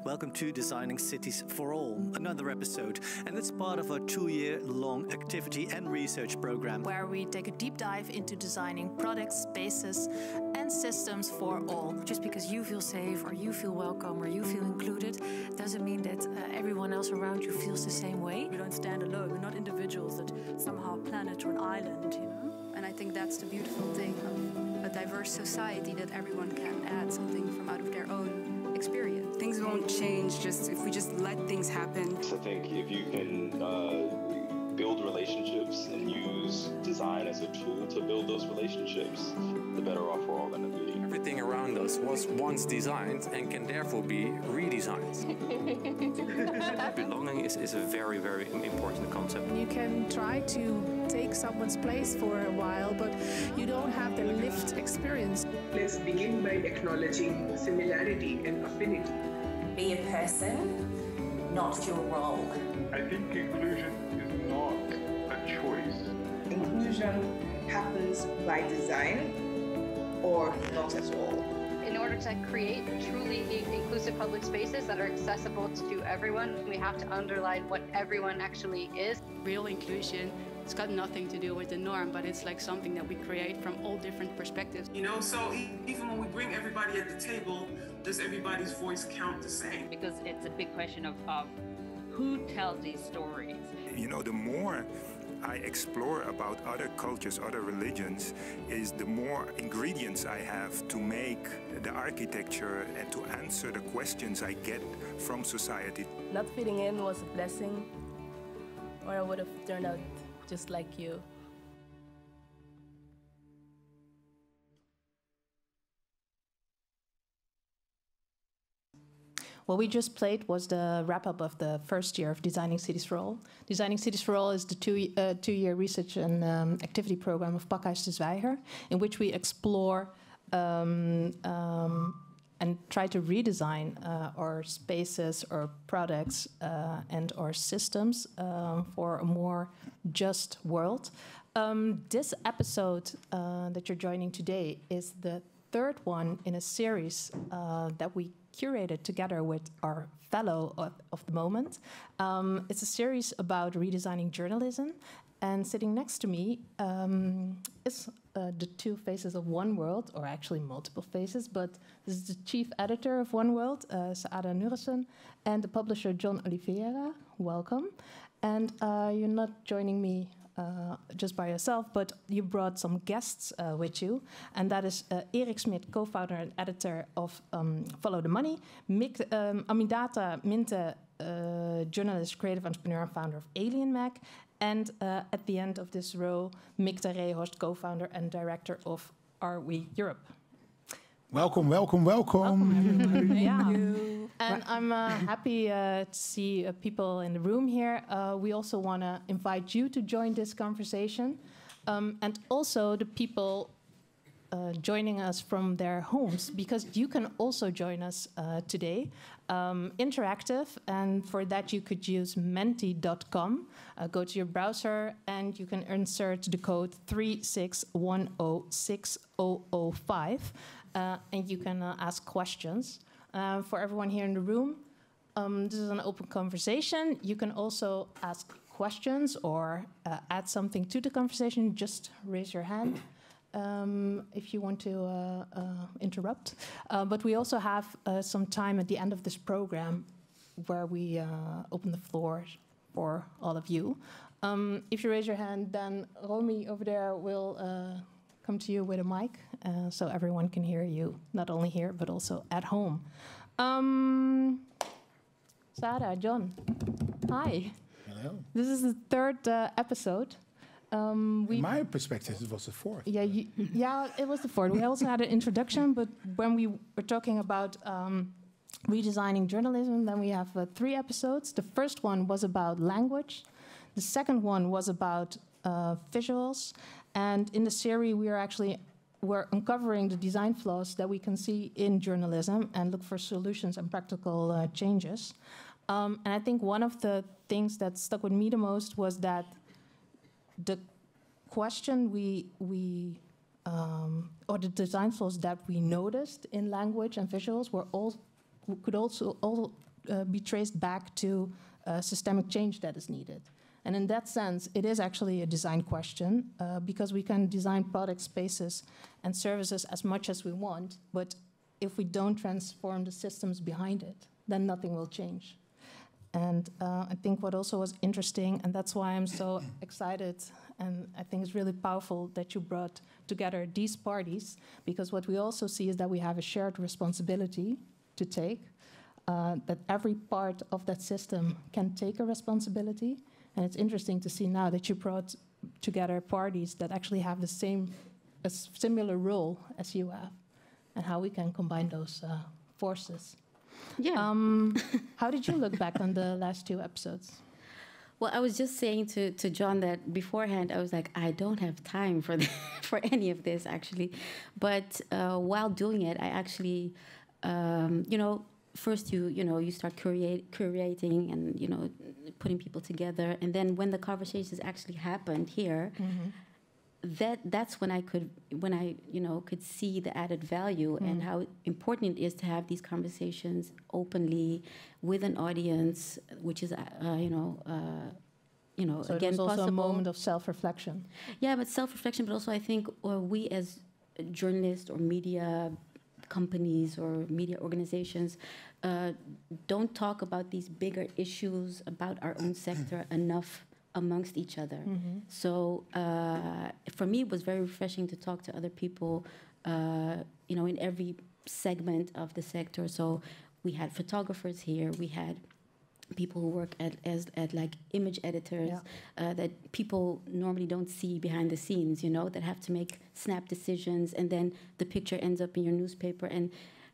Welcome to Designing Cities for All, another episode, and it's part of our 2-year-long activity and research program, where we take a deep dive into designing products, spaces, and systems for all. Just because you feel safe, or you feel welcome, or you feel included, doesn't mean that everyone else around you feels the same way. We don't stand alone. We're not individuals that somehow a planet or an island, you know? And I think that's the beautiful thing of a diverse society, that everyone can add something from out of their own experience. Things won't change just if we just let things happen. I think if you can build relationships and use design as a tool to build those relationships, the better off we're all going to be. Everything around us was once designed and can therefore be redesigned. Belonging is a very, very important concept. You can try to take someone's place for a while, but you don't have the lived experience. Let's begin by acknowledging similarity and affinity. Be a person, not your role. I think inclusion is not a choice. Inclusion happens by design or not at all. In order to create truly inclusive public spaces that are accessible to everyone, we have to underline what everyone actually is. Real inclusion, it's got nothing to do with the norm, but it's like something that we create from all different perspectives. You know, so even when we bring everybody at the table, does everybody's voice count the same? Because it's a big question of who tells these stories. You know, the more I explore about other cultures, other religions, is the more ingredients I have to make the architecture and to answer the questions I get from society. Not fitting in was a blessing, or I would have turned out just like you. What we just played was the wrap-up of the first year of Designing Cities for All. Designing Cities for All is the two-year research and activity program of Pakhuis de Zwijger, in which we explore and try to redesign our spaces, our products, and our systems for a more just world. This episode that you're joining today is the third one in a series that we curated together with our fellow of the moment. It's a series about redesigning journalism, and sitting next to me is the two faces of OneWorld, or actually multiple faces, but this is the chief editor of OneWorld, Seada Nourhussen, and the publisher John Olivieira. Welcome. And you're not joining me just by yourself, but you brought some guests with you, and that is Erik Smit, co-founder and editor of Follow the Money, Amidata Minte, journalist, creative entrepreneur, and founder of Alien Mag, and at the end of this row, Mick de Reehorst, co-founder and director of Are We Europe. Welcome, welcome, welcome. Welcome, everybody. Yeah. And I'm happy to see people in the room here. We also want to invite you to join this conversation. And also the people joining us from their homes, because you can also join us today. Interactive, and for that you could use menti.com. Go to your browser and you can insert the code 36106005. And you can ask questions. For everyone here in the room, this is an open conversation. You can also ask questions or add something to the conversation. Just raise your hand if you want to interrupt. But we also have some time at the end of this program where we open the floor for all of you. If you raise your hand, then Romy over there will come to you with a mic, so everyone can hear you, not only here, but also at home. Seada, John, hi. Hello. This is the third episode. In my perspective, it was the fourth. Yeah, yeah, it was the fourth. We also had an introduction, but when we were talking about redesigning journalism, then we have 3 episodes. The first one was about language. The second one was about visuals. And in the series, we're uncovering the design flaws that we can see in journalism and look for solutions and practical changes. And I think one of the things that stuck with me the most was that the question or the design flaws that we noticed in language and visuals could also be traced back to systemic change that is needed. And in that sense, it is actually a design question because we can design products, spaces, and services as much as we want, but if we don't transform the systems behind it, then nothing will change. And I think what also was interesting, and that's why I'm so excited, and I think it's really powerful that you brought together these parties, because what we also see is that we have a shared responsibility to take, that every part of that system can take a responsibility. And it's interesting to see now that you brought together parties that actually have the same, a similar role as you have, and how we can combine those forces. Yeah. How did you look back on the last 2 episodes? Well, I was just saying to John that beforehand, I was like, I don't have time for for any of this, actually. But while doing it, I actually, first you start curating and, putting people together. And then when the conversations actually happened here, that's when I could see the added value and how important it is to have these conversations openly with an audience, which is, So again, it was also possible. a moment of self-reflection. Yeah, but self-reflection, but also I think we as journalists or media companies or media organizations don't talk about these bigger issues about our own sector enough amongst each other. So for me, it was very refreshing to talk to other people, in every segment of the sector. So we had photographers here, we had people who work at like image editors that people normally don't see behind the scenes, that have to make snap decisions, and then the picture ends up in your newspaper, and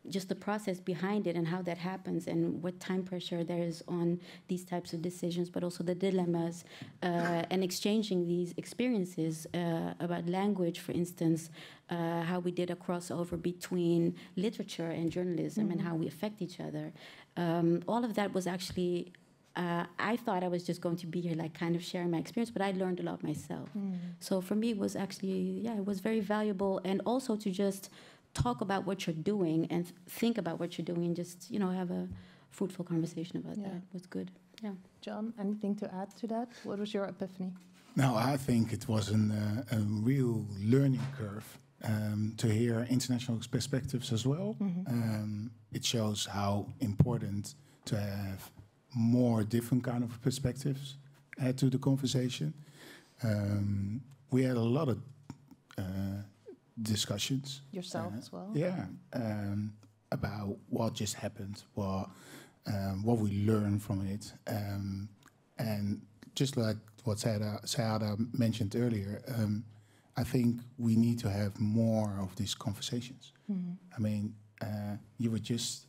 just the process behind it and how that happens and what time pressure there is on these types of decisions, but also the dilemmas and exchanging these experiences about language, for instance, how we did a crossover between literature and journalism and how we affect each other. All of that was actually, I thought I was just going to be here like kind of sharing my experience, but I learned a lot myself. So for me, it was actually, it was very valuable, and also to just talk about what you're doing and think about what you're doing and just, have a fruitful conversation about that. It was good. Yeah. John, anything to add to that? What was your epiphany? No, I think it was a real learning curve to hear international perspectives as well. It shows how important to have more different kind of perspectives add to the conversation. We had a lot of discussions. Yourself as well? Yeah, about what just happened, what we learned from it. And just like what Seada mentioned earlier, I think we need to have more of these conversations. I mean, you were just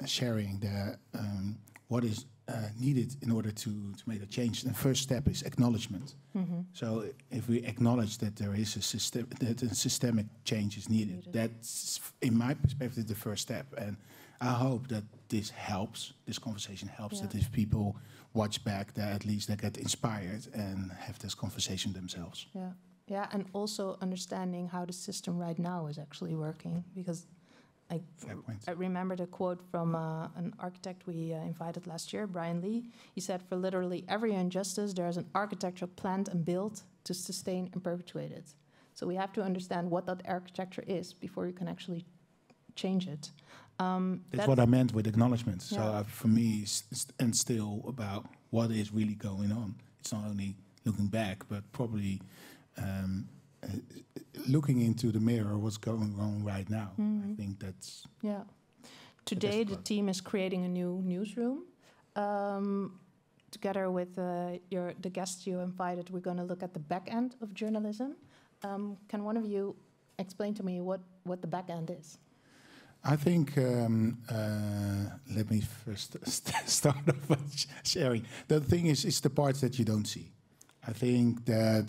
sharing that what is needed in order to make a change. The first step is acknowledgement. So if we acknowledge that there is a systemic change is needed, that's, in my perspective, the first step. And I hope that this conversation helps, that if people watch back, that at least they get inspired and have this conversation themselves. Yeah, and also understanding how the system right now is actually working, because I remembered a quote from an architect we invited last year, Brian Lee. He said, for literally every injustice, there is an architecture planned and built to sustain and perpetuate it. So we have to understand what that architecture is before you can actually change it. That's what I meant with acknowledgement. So for me, it's still about what is really going on. It's not only looking back, but probably looking into the mirror, what's going on right now. I think that's... Yeah. Today, the team is creating a new newsroom. Together with the guests you invited, we're going to look at the back end of journalism. Can one of you explain to me what the back end is? I think, let me first start off by sharing. The thing is, it's the parts that you don't see. I think that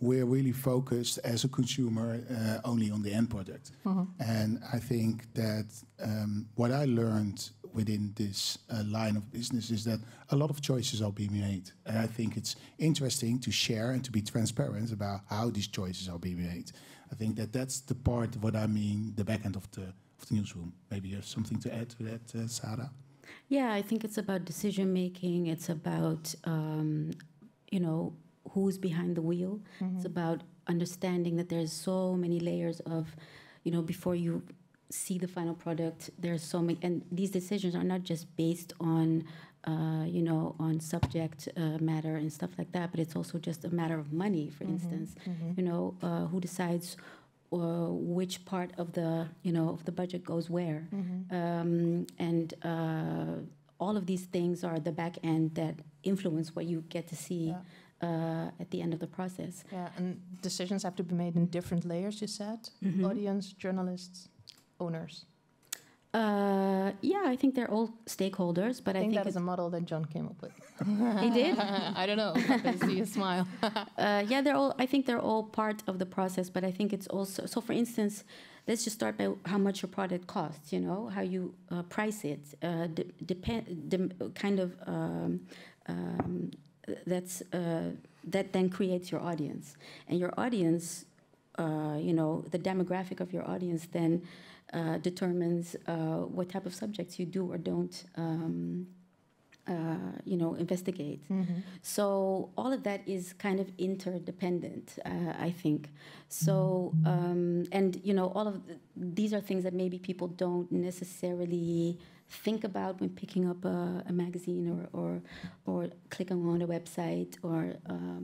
we're really focused as a consumer only on the end product. And I think that what I learned within this line of business is that a lot of choices are being made. And I think it's interesting to share and to be transparent about how these choices are being made. I think that that's the part, what I mean, the back end of the newsroom. Maybe you have something to add to that, Seada? Yeah, I think it's about decision making. It's about, who's behind the wheel. It's about understanding that there's so many layers of, before you see the final product, there's so many, and these decisions are not just based on, on subject matter and stuff like that, but it's also just a matter of money, for instance. Who decides which part of the of the budget goes where, and all of these things are the back end that influence what you get to see at the end of the process. Yeah, and decisions have to be made in different layers. You said audience, journalists, owners. Yeah, I think they're all stakeholders, but I think that is a model that John came up with. He did? I don't know. I see a smile. Yeah, I think they're all part of the process, but I think it's also, so for instance, let's just start by how much your product costs, how you price it. That then creates your audience. And your audience, the demographic of your audience then determines what type of subjects you do or don't, investigate. So all of that is kind of interdependent, I think. So, and all of these are things that maybe people don't necessarily think about when picking up a magazine or clicking on a website or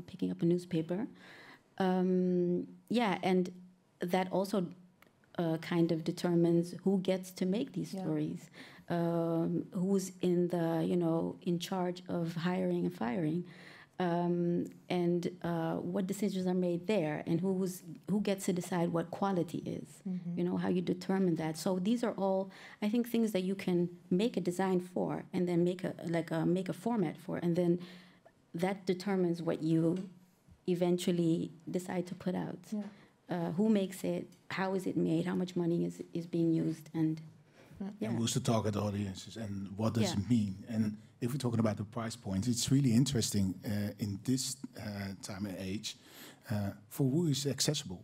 picking up a newspaper. Yeah, and that also kind of determines who gets to make these stories, who's in the in charge of hiring and firing, and what decisions are made there, and who gets to decide what quality is. How you determine that. So these are all, I think, things that you can make a design for, and then make a format for, and then that determines what you eventually decide to put out. Who makes it? How is it made? How much money is being used? And who's the target audiences? And what does it mean? And if we're talking about the price points, it's really interesting in this time and age for who is accessible.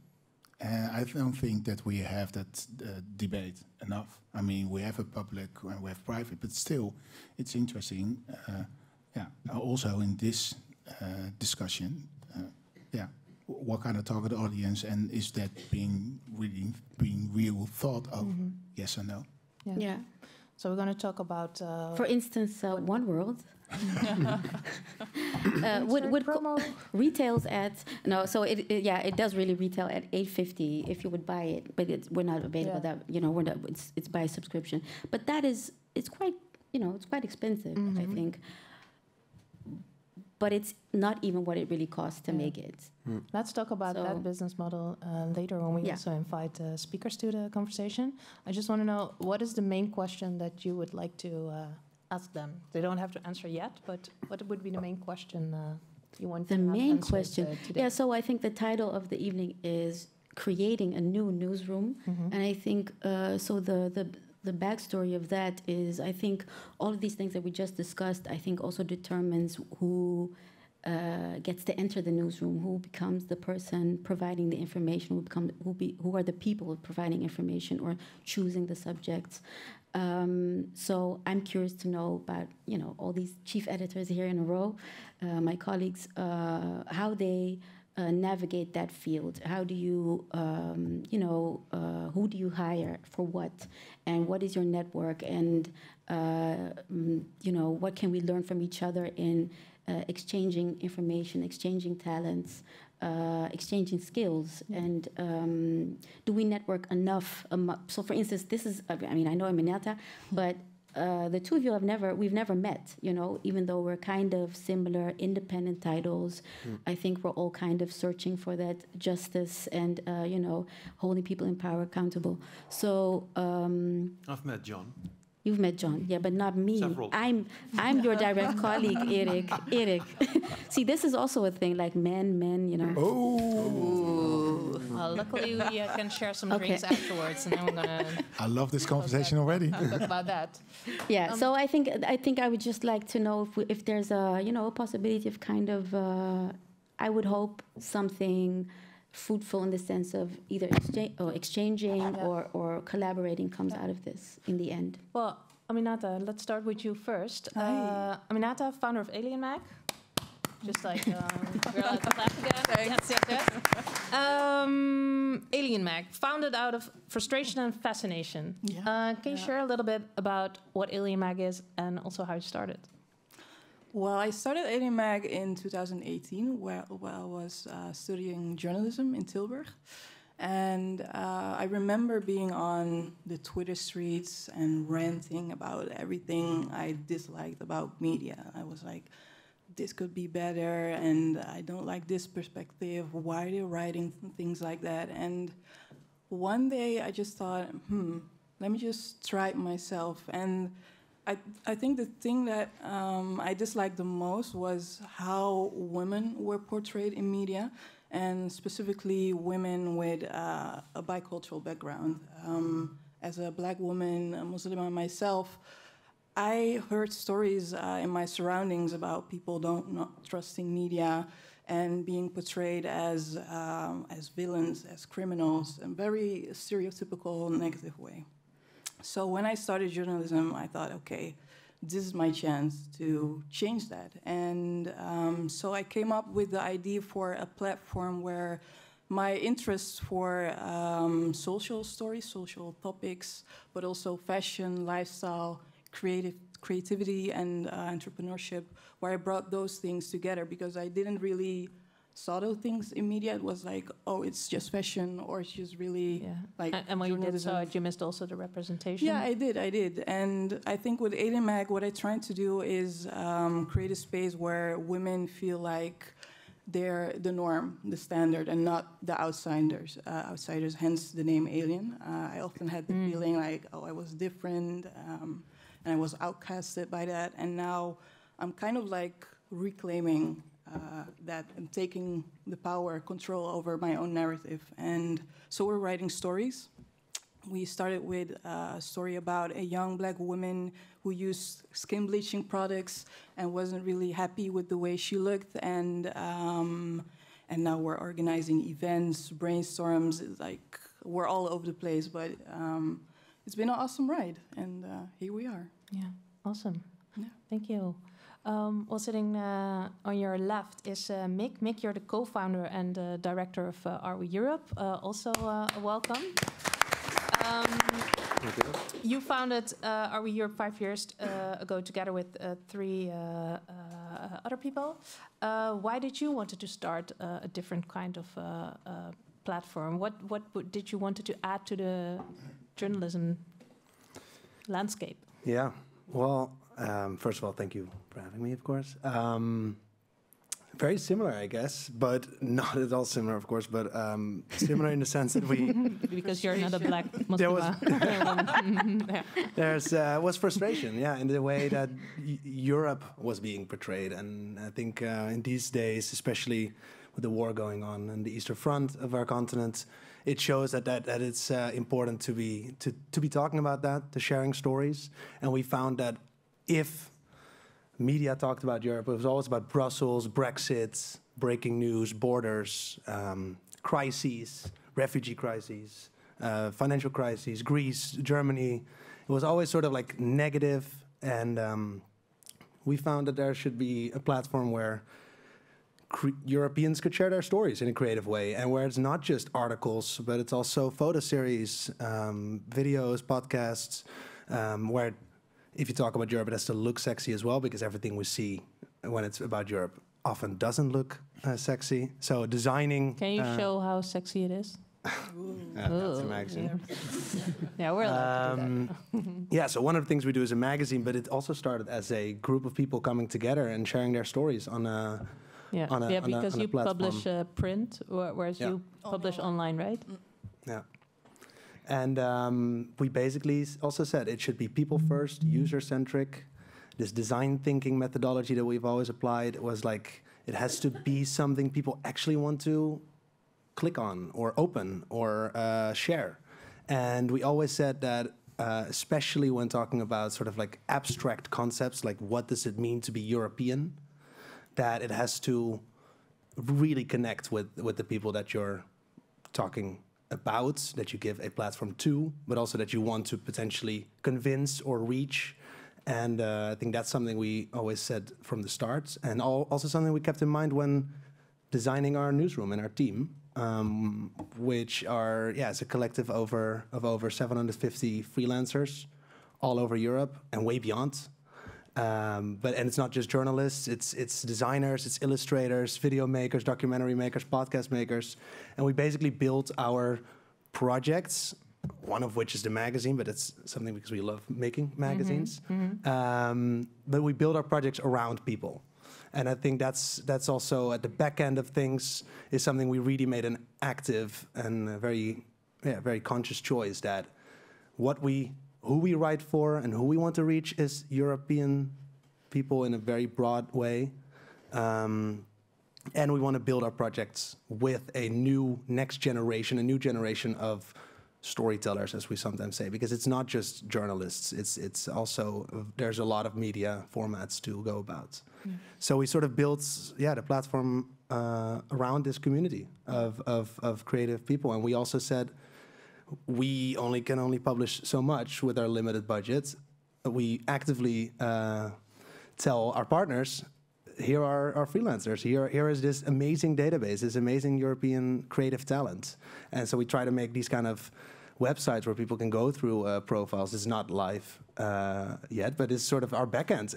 I don't think that we have that debate enough. I mean, we have a public and we have private, but still, it's interesting. Also in this discussion, what kind of target audience, and is that being real thought of? Yes or no? Yeah. So we're going to talk about, for instance, OneWorld. would retails at it does really retail at $8.50 if you would buy it, but we're not available. That we're not. It's by subscription, but it's quite expensive, I think. But it's not even what it really costs to make it. Let's talk about that business model later when we also invite speakers to the conversation. I just want to know, what is the main question that you would like to ask them? They don't have to answer yet, but what would be the main question you want to have answered? The main question? Today? Yeah, so I think the title of the evening is Creating a New Newsroom. And I think, the backstory of that is, I think all of these things that we just discussed, I think also determines who gets to enter the newsroom, who becomes the person providing the information, who are the people providing information or choosing the subjects. So I'm curious to know about, all these chief editors here in a row, my colleagues, how they navigate that field. How do you, who do you hire for what? And what is your network? And, what can we learn from each other in exchanging information, exchanging talents, exchanging skills? And do we network enough? So, for instance, this is, I know I'm Inata, but the two of you we've never met, even though we're kind of similar, independent titles. I think we're all kind of searching for that justice and, holding people in power accountable. So I've met John. You've met John, yeah, but not me. Several. I'm your direct colleague, Erik. See, this is also a thing, like men, Oh. Well, luckily we can share some drinks afterwards, and then we're gonna. I love this conversation already. Talk about that. Yeah. So I think I would just like to know if there's a a possibility of kind of I would hope something fruitful in the sense of either exchanging or collaborating comes out of this in the end. Well, Aminata, let's start with you first. Aminata, founder of Alien Mag. Just like we're allowed to clap again. Yes. Alien Mag, founded out of frustration and fascination. Yeah. Can you share a little bit about what Alien Mag is and also how you started? Well, I started Alien Mag in 2018 while I was studying journalism in Tilburg. And I remember being on the Twitter streets and ranting about everything I disliked about media. I was like, this could be better, and I don't like this perspective. Why are they writing things like that? And one day I just thought, let me just try it myself. And I think the thing that I disliked the most was how women were portrayed in media, and specifically women with a bicultural background. As a Black woman, a Muslim myself, I heard stories in my surroundings about people not trusting media and being portrayed as villains, as criminals, in a very stereotypical, negative way. So when I started journalism, I thought, okay, this is my chance to change that. And so I came up with the idea for a platform where my interests for social stories, social topics, but also fashion, lifestyle, creativity and entrepreneurship, where I brought those things together, because I didn't really saw those things in media. It was like, oh, it's just fashion, or it's just really like and when you did saw it, you missed also the representation? Yeah, I did. And I think with Alien Mag, what I'm trying to do is create a space where women feel like they're the norm, the standard, and not the outsiders, hence the name Alien. I often had the feeling like, oh, I was different, and I was outcasted by that, and now I'm kind of like reclaiming that and taking the power, control over my own narrative. And so we're writing stories. We started with a story about a young Black woman who used skin bleaching products and wasn't really happy with the way she looked, and now we're organizing events, brainstorms. It's like we're all over the place, but it's been an awesome ride, and here we are. Yeah, awesome. Yeah. Thank you. Well, sitting on your left is Mick. Mick, you're the co-founder and director of Are We Europe. Also, welcome. You founded Are We Europe 5 years ago together with 3 other people. Why did you want to start a different kind of platform? What did you want to add to the journalism landscape? Yeah, well, first of all, thank you for having me, of course. Very similar, I guess, but not at all similar, of course, but similar in the sense that we... Because you're not a Black Muslim. There was frustration, in the way that Europe was being portrayed. And I think in these days, especially with the war going on in the Eastern Front of our continent, it shows that it's important to be talking about that, to sharing stories. And we found that if media talked about Europe, it was always about Brussels, Brexit, breaking news, borders, crises, refugee crises, financial crises, Greece, Germany. It was always sort of like negative, and we found that there should be a platform where Europeans could share their stories in a creative way, and where it's not just articles, but it's also photo series, videos, podcasts, where if you talk about Europe, it has to look sexy as well, because everything we see when it's about Europe often doesn't look sexy. So designing... Can you show how sexy it is? That's a magazine. Yeah, we're allowed to do that. Yeah, so one of the things we do is a magazine, but it also started as a group of people coming together and sharing their stories on a because you platform. publish print, whereas you publish online, right? Yeah. And we basically also said it should be people first, user-centric. This design thinking methodology that we've always applied was like, it has to be something people actually want to click on or open or share. And we always said that, especially when talking about sort of like abstract concepts, like what does it mean to be European, that it has to really connect with the people that you're talking about, that you give a platform to, but also that you want to potentially convince or reach. And I think that's something we always said from the start, and also something we kept in mind when designing our newsroom and our team, which are, it's a collective of over 750 freelancers all over Europe and way beyond. And it's not just journalists, it's designers, it's illustrators, video makers, documentary makers, podcast makers. And we basically built our projects, one of which is the magazine, but it's something because we love making magazines. But we build our projects around people. And I think that's also at the back end of things is something we really made an active and a very conscious choice, that who we write for and who we want to reach is European people in a very broad way. And we want to build our projects with a new generation of storytellers, as we sometimes say, because it's not just journalists. It's also, there's a lot of media formats to go about. So we sort of built, the platform around this community of creative people. And we also said, we can only publish so much with our limited budget. We actively tell our partners, here are our freelancers. Here is this amazing database, this amazing European creative talent. And so we try to make these kind of websites where people can go through profiles. It's not live yet, but it's sort of our backend.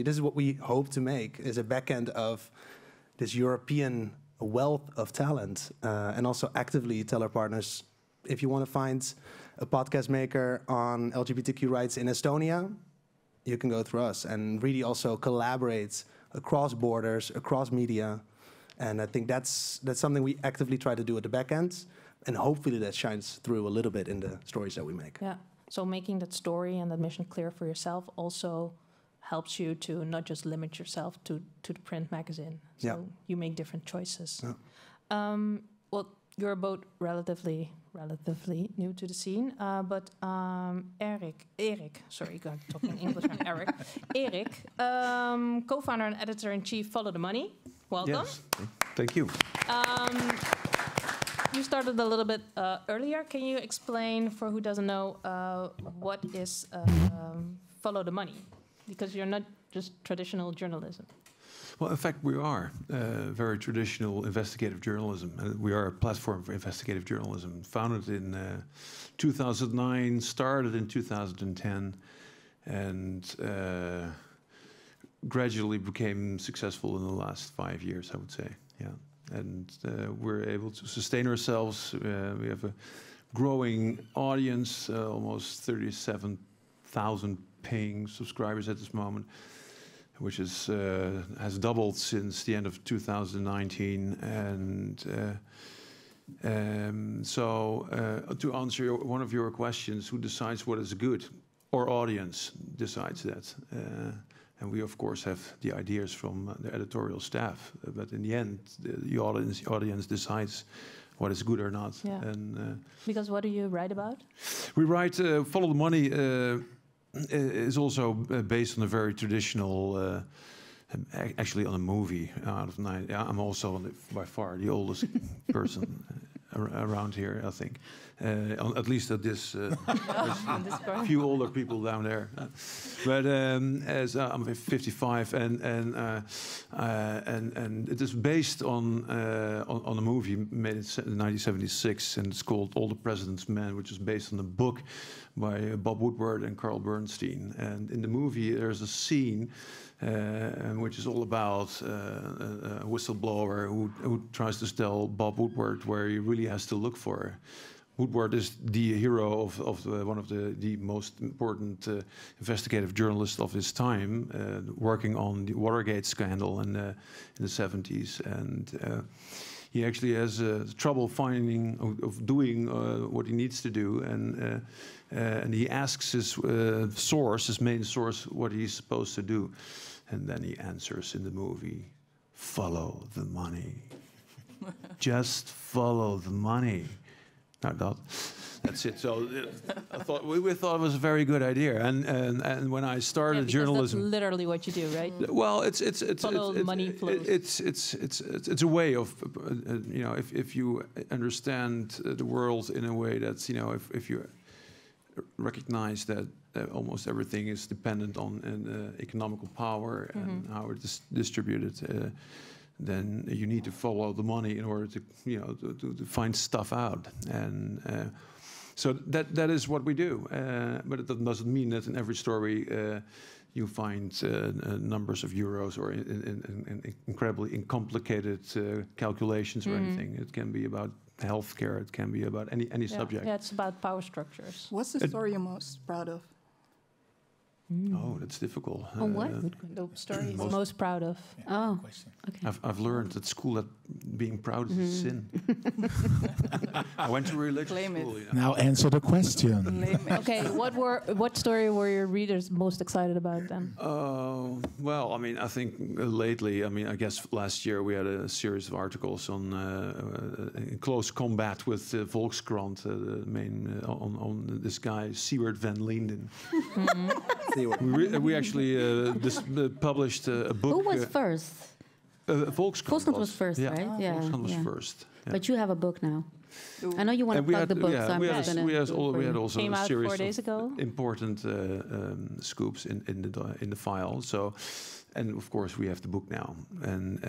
This is what we hope to make, is a backend of this European wealth of talent, and also actively tell our partners, if you want to find a podcast maker on LGBTQ rights in Estonia, you can go through us, and really also collaborate across borders, across media. And I think that's something we actively try to do at the back end, and hopefully that shines through a little bit in the stories that we make. Yeah, so making that story and that mission clear for yourself also helps you to not just limit yourself to the print magazine. So you make different choices. Yeah. Well, you're both relatively new to the scene, but Erik, sorry, I'm talking English now, Erik, co-founder and editor-in-chief Follow the Money. Welcome. Yes, thank you. You started a little bit earlier. Can you explain, for who doesn't know, what is Follow the Money? Because you're not just traditional journalism. Well, in fact, we are very traditional investigative journalism. We are a platform for investigative journalism, founded in 2009, started in 2010, and gradually became successful in the last 5 years, I would say. Yeah, and we're able to sustain ourselves. We have a growing audience, almost 37,000 paying subscribers at this moment, which is has doubled since the end of 2019. And so to answer one of your questions, who decides what is good? Our audience decides that. And we, of course, have the ideas from the editorial staff. But in the end, the audience decides what is good or not. Yeah. And, because what do you write about? We write Follow the Money is also based on a very traditional, actually on a movie out of 9. I'm also by far the oldest person around here, I think. At least at this, a few older people down there. But as I'm 55, and it is based on a movie made in 1976, and it's called All the President's Men, which is based on a book by Bob Woodward and Carl Bernstein. And in the movie, there's a scene which is all about a whistleblower who tries to tell Bob Woodward where he really has to look for. Woodward is the hero of one of the most important investigative journalists of his time, working on the Watergate scandal in the 70s. And he actually has trouble doing what he needs to do. And he asks his main source, what he's supposed to do. And then he answers in the movie, follow the money. Just follow the money. That's it. So I thought we thought it was a very good idea, and when I started journalism, that's literally what you do, right? Well, it's follow money flows. It's a way of if you understand the world in a way that's if you recognize that almost everything is dependent on economical power and how it's distributed. Then you need to follow the money in order to find stuff out, and so that is what we do. But it doesn't mean that in every story you find numbers of euros or in incredibly complicated calculations or anything. It can be about healthcare. It can be about any subject. Yeah, it's about power structures. What's the story you're most proud of? Oh, that's difficult. What? The story you're most proud of? Oh, okay. I've learned at school that being proud is a sin. I went to religious school. Now answer the question. Okay, what story were your readers most excited about then? Well, I mean, I think lately, I guess last year we had a series of articles on in close combat with Volkskrant, the main on this guy Siewert van Linden. We actually published a book. Who was first? Volkskrant was first, right? Yeah, Volkskrant was first. Yeah. But you have a book now. I know you want to plug the book, so I'm just going to. We had also Came a out series 4 days of ago. important scoops in the file. So, and of course we have the book now, and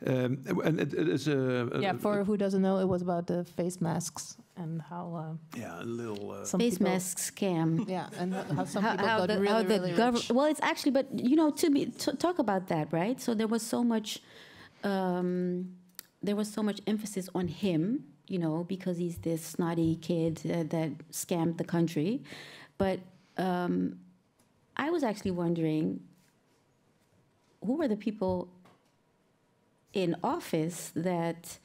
it is a for who doesn't know, it was about the face masks and how a little face mask scam. Yeah, and how some people got really rich. Well, it's actually, but to talk about that, right? So there was so much. There was so much emphasis on him, because he's this snotty kid that scammed the country. But I was actually wondering, who were the people in office that,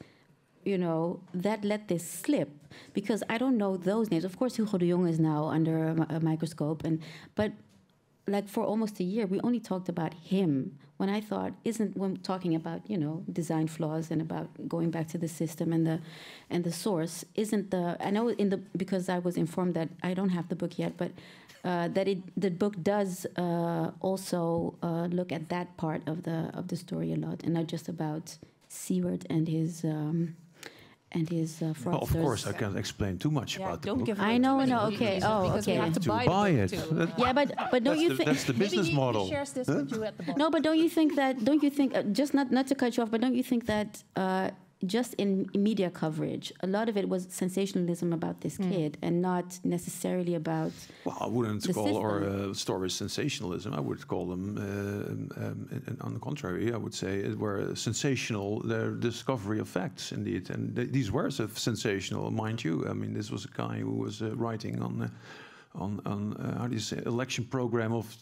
that let this slip? Because I don't know those names. Of course, Hugo de Jong is now under a microscope, but like for almost a year, we only talked about him. When I thought, when talking about design flaws and about going back to the system and the source, I know because I was informed that I don't have the book yet, but the book does also look at that part of the story a lot, and not just about Siewert and his fraudsters. Well, of course, I can't explain too much about the book. I know. Okay. Oh, okay. You have to buy it. Yeah, but don't you think that's the business model? He shares this with you at the bottom. No, but don't you think just not to cut you off, but don't you think that just in media coverage, a lot of it was sensationalism about this kid and not necessarily about. Well, I wouldn't call our stories sensationalism. I would call them, on the contrary, I would say it were sensational. Their discovery of facts, indeed, and these were sensational, mind you. I mean, this was a guy who was writing on how do you say, election program of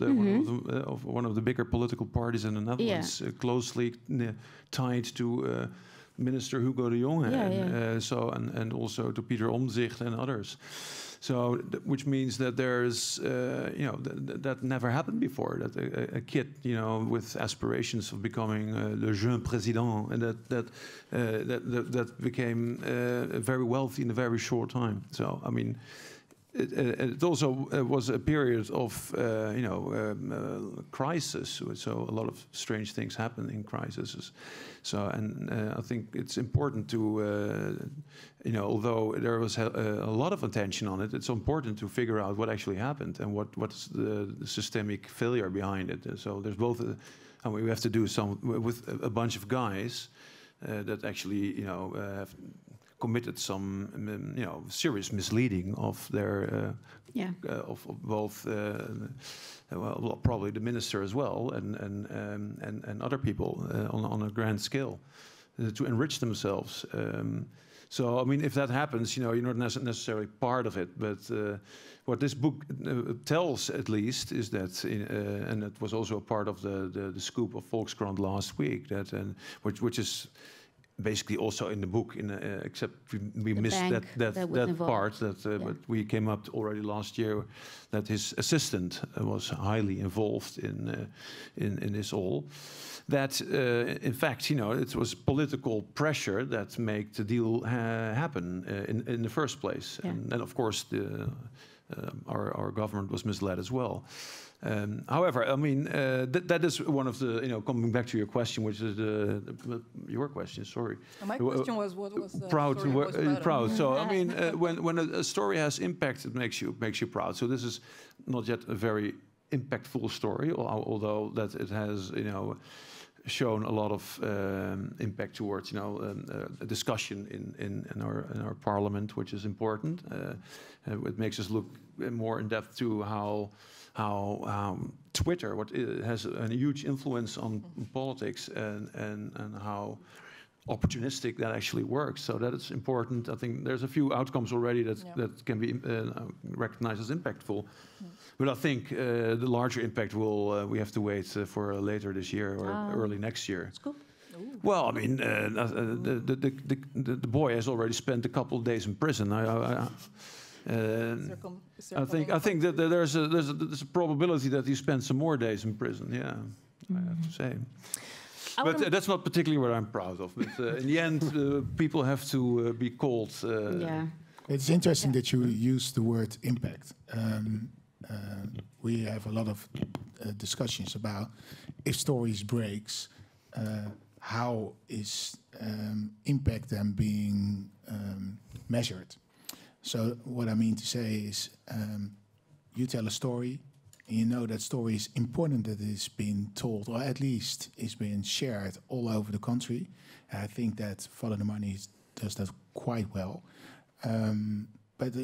one of the bigger political parties in the Netherlands, closely tied to. Minister Hugo de Jong, and also to Pieter Omtzigt and others. So, which means that there's, that never happened before. That a kid, with aspirations of becoming le jeune président, and that became very wealthy in a very short time. So, I mean. It also was a period of, crisis. So a lot of strange things happen in crises. So, and I think it's important to, although there was a lot of attention on it, it's important to figure out what actually happened and what's the systemic failure behind it. So there's both, we have to do some with a bunch of guys that actually, have committed some, serious misleading of their, of both, probably the minister as well, and other people on a grand scale, to enrich themselves. So, I mean, if that happens, you're not necessarily part of it. But what this book tells, at least, is that, and it was also a part of the scoop of Volkskrant last week, that which is. basically also in the book, except we The missed bank that was involved. part. But we came up already last year that his assistant was highly involved in this all. That in fact, it was political pressure that made the deal happen in the first place, and of course our government was misled as well. However, I mean, that is one of the, coming back to your question, which is your question, sorry. My question was, what was the proud story most proud proud. of? So, I mean, when a story has impact, it makes you proud. So this is not yet a very impactful story, although that it has, shown a lot of impact towards, a discussion in our parliament, which is important. It makes us look more in depth to how Twitter has a huge influence on politics and how opportunistic that actually works. So that is important. I think there's a few outcomes already that can be recognized as impactful. But I think the larger impact we have to wait for later this year or early next year. Scoop. Well, I mean, the boy has already spent a couple of days in prison. I think that there's a probability that he spends some more days in prison. Yeah, I have to say. But that's not particularly what I'm proud of. But in the end, people have to be called. It's interesting that you use the word impact. We have a lot of discussions about if stories breaks, how is impact then being measured. So what I mean to say is, you tell a story, and you know that story is important that it's being told, or at least is being shared all over the country. And I think that Follow the Money does that quite well. But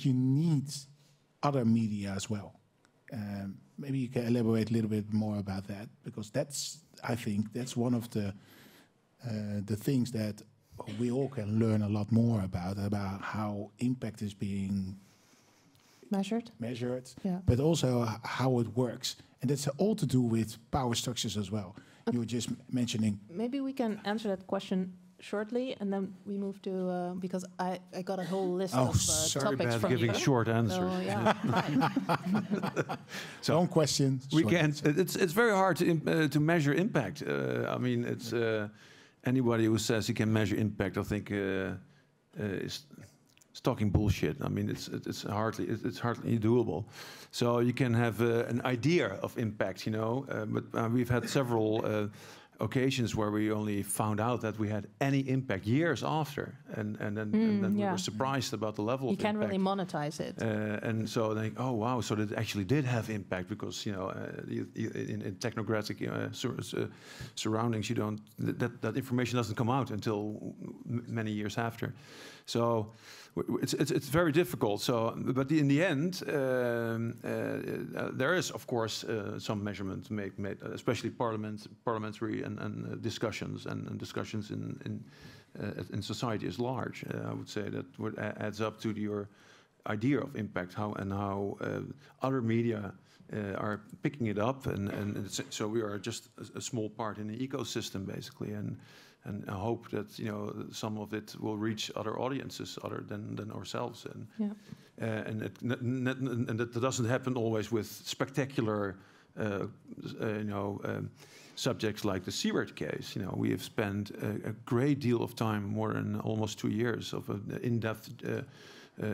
you need other media as well. Maybe you can elaborate a little bit more about that, because I think that's one of the things that we all can learn a lot more about how impact is being measured, but also how it works. And that's all to do with power structures as well. You were just mentioning. Maybe we can answer that question shortly, and then we move to because I got a whole list of topics from giving you. short answers. So, yeah, fine. So, long question. We can't. It's very hard to measure impact. I mean, it's anybody who says he can measure impact, I think, is talking bullshit. I mean, it's hardly doable. So you can have an idea of impact, but we've had several occasions where we only found out that we had any impact years after, and then we were surprised about the level of impact. You can't really monetize it. And so they think, oh wow, so that actually did have impact, because in technocratic surroundings, you don't that information doesn't come out until many years after. So it's very difficult. So, but in the end, there is of course some measurement made, especially parliamentary and discussions and discussions in society as large. I would say that what adds up to your idea of impact, how other media are picking it up, and so we are just a small part in the ecosystem basically, and I hope that some of it will reach other audiences other than ourselves, and that doesn't happen always with spectacular subjects like the Seada case. We have spent a great deal of time, more than almost 2 years, of an in-depth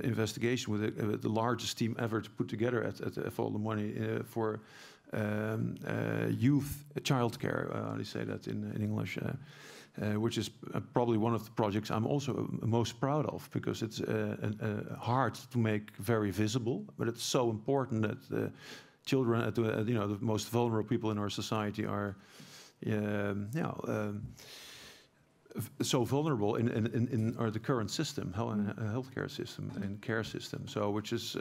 investigation with the largest team ever to put together at Follow the Money for youth childcare. How do you say that in English? Which is probably one of the projects I'm also most proud of, because it's hard to make very visible, but it's so important that children, the most vulnerable people in our society, are so vulnerable in the current system, healthcare system and care system. So, which is.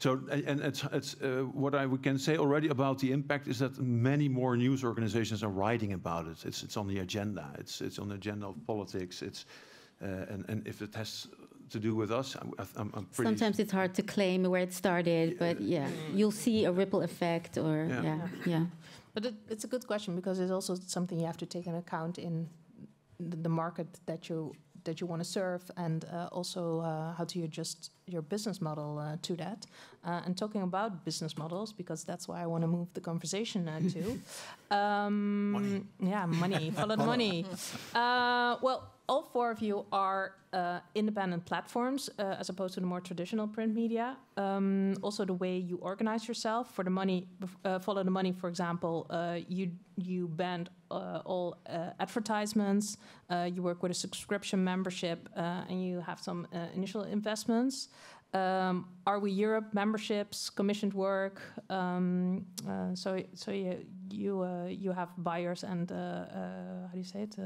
It's what we can say already about the impact is that many more news organizations are writing about it. It's on the agenda. It's on the agenda of politics. And if it has to do with us, I'm pretty. Sometimes it's hard to claim where it started, but you'll see a ripple effect, or But it's a good question, because it's also something you have to take into account in the market that you want to serve, and also how to adjust your business model to that. And talking about business models, because that's why I want to move the conversation to. Money. Yeah, money. Follow the money. Well, all four of you are independent platforms, as opposed to the more traditional print media. Also, the way you organize yourself for the money, follow the money. For example, you banned all advertisements. You work with a subscription membership, and you have some initial investments. Are We Europe memberships, commissioned work. So you have buyers and how do you say it?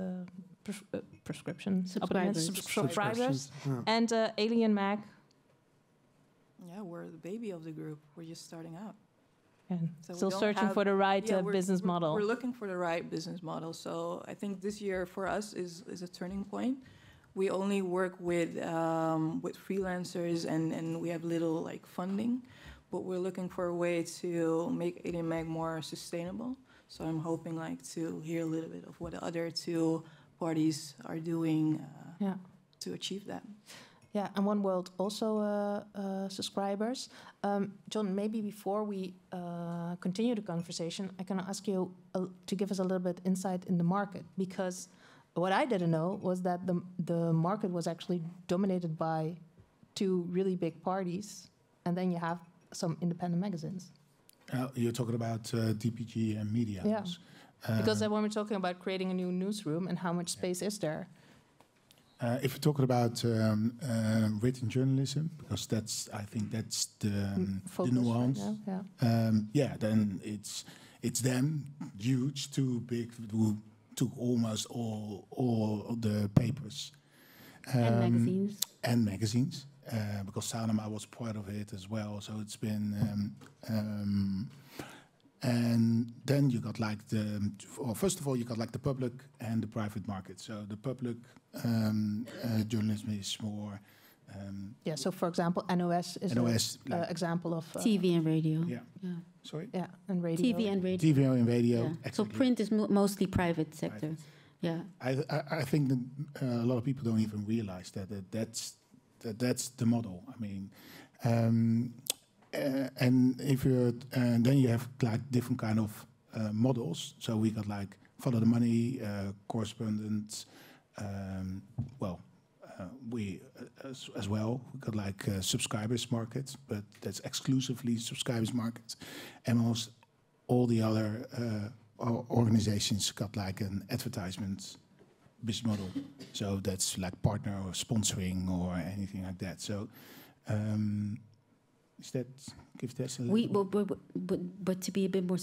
Prescription subscribers. And Alien Mag. Yeah, we're the baby of the group. We're just starting out. And so still searching for the right business model. We're looking for the right business model. So I think this year for us is a turning point. We only work with freelancers and we have little like funding, but we're looking for a way to make Alien Mag more sustainable. So I'm hoping like to hear a little bit of what the other two parties are doing to achieve that. Yeah, and OneWorld also subscribers. John, maybe before we continue the conversation, I can ask you to give us a little bit insight in the market, because what I didn't know was that the market was actually dominated by two really big parties, and then you have some independent magazines. You're talking about DPG and media. Yeah. Because when we're talking about creating a new newsroom, and how much space is there? If you're talking about written journalism, because I think that's the nuance. Then it's them, huge, too big, who took almost all the papers. And magazines. And magazines, because Sanoma was part of it as well. So it's been. And then you got like first of all, you got like the public and the private market. So the public journalism is more. So for example, NOS is an example of TV and radio. Yeah. Sorry. Yeah, and radio. TV and radio. TV and radio. Yeah. Exactly. So print is mostly private sector. Private. Yeah. I think that a lot of people don't even realize that's the model. I mean. And if you're, then you have like different kind of models. So we got like follow the money, correspondence. We as well. We got like subscribers markets, but that's exclusively subscribers markets. And almost all the other organizations got like an advertisement business model. So that's like partner or sponsoring or anything like that. So. But to be a bit more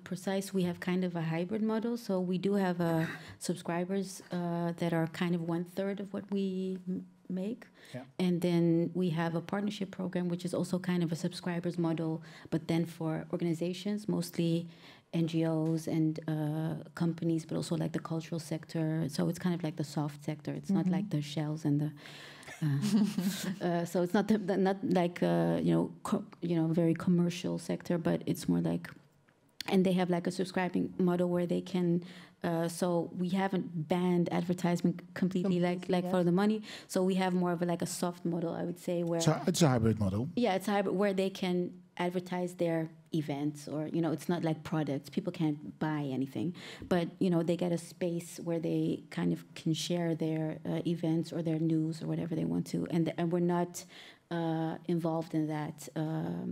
precise, we have kind of a hybrid model. So we do have subscribers that are kind of 1/3 of what we make. And then we have a partnership program, which is also kind of a subscribers model, but then for organizations, mostly NGOs and companies, but also like the cultural sector. So it's kind of like the soft sector. It's not like the shells and the... so it's not like very commercial sector, but it's more like, and they have like a subscribing model where they can. So we haven't banned advertisement completely like for the money. So we have more of a soft model, I would say, where it's a hybrid model. Yeah, it's a hybrid where they can advertise their events, or it's not like products. People can't buy anything, but they get a space where they kind of can share their events or their news or whatever they want to, and we're not involved in that.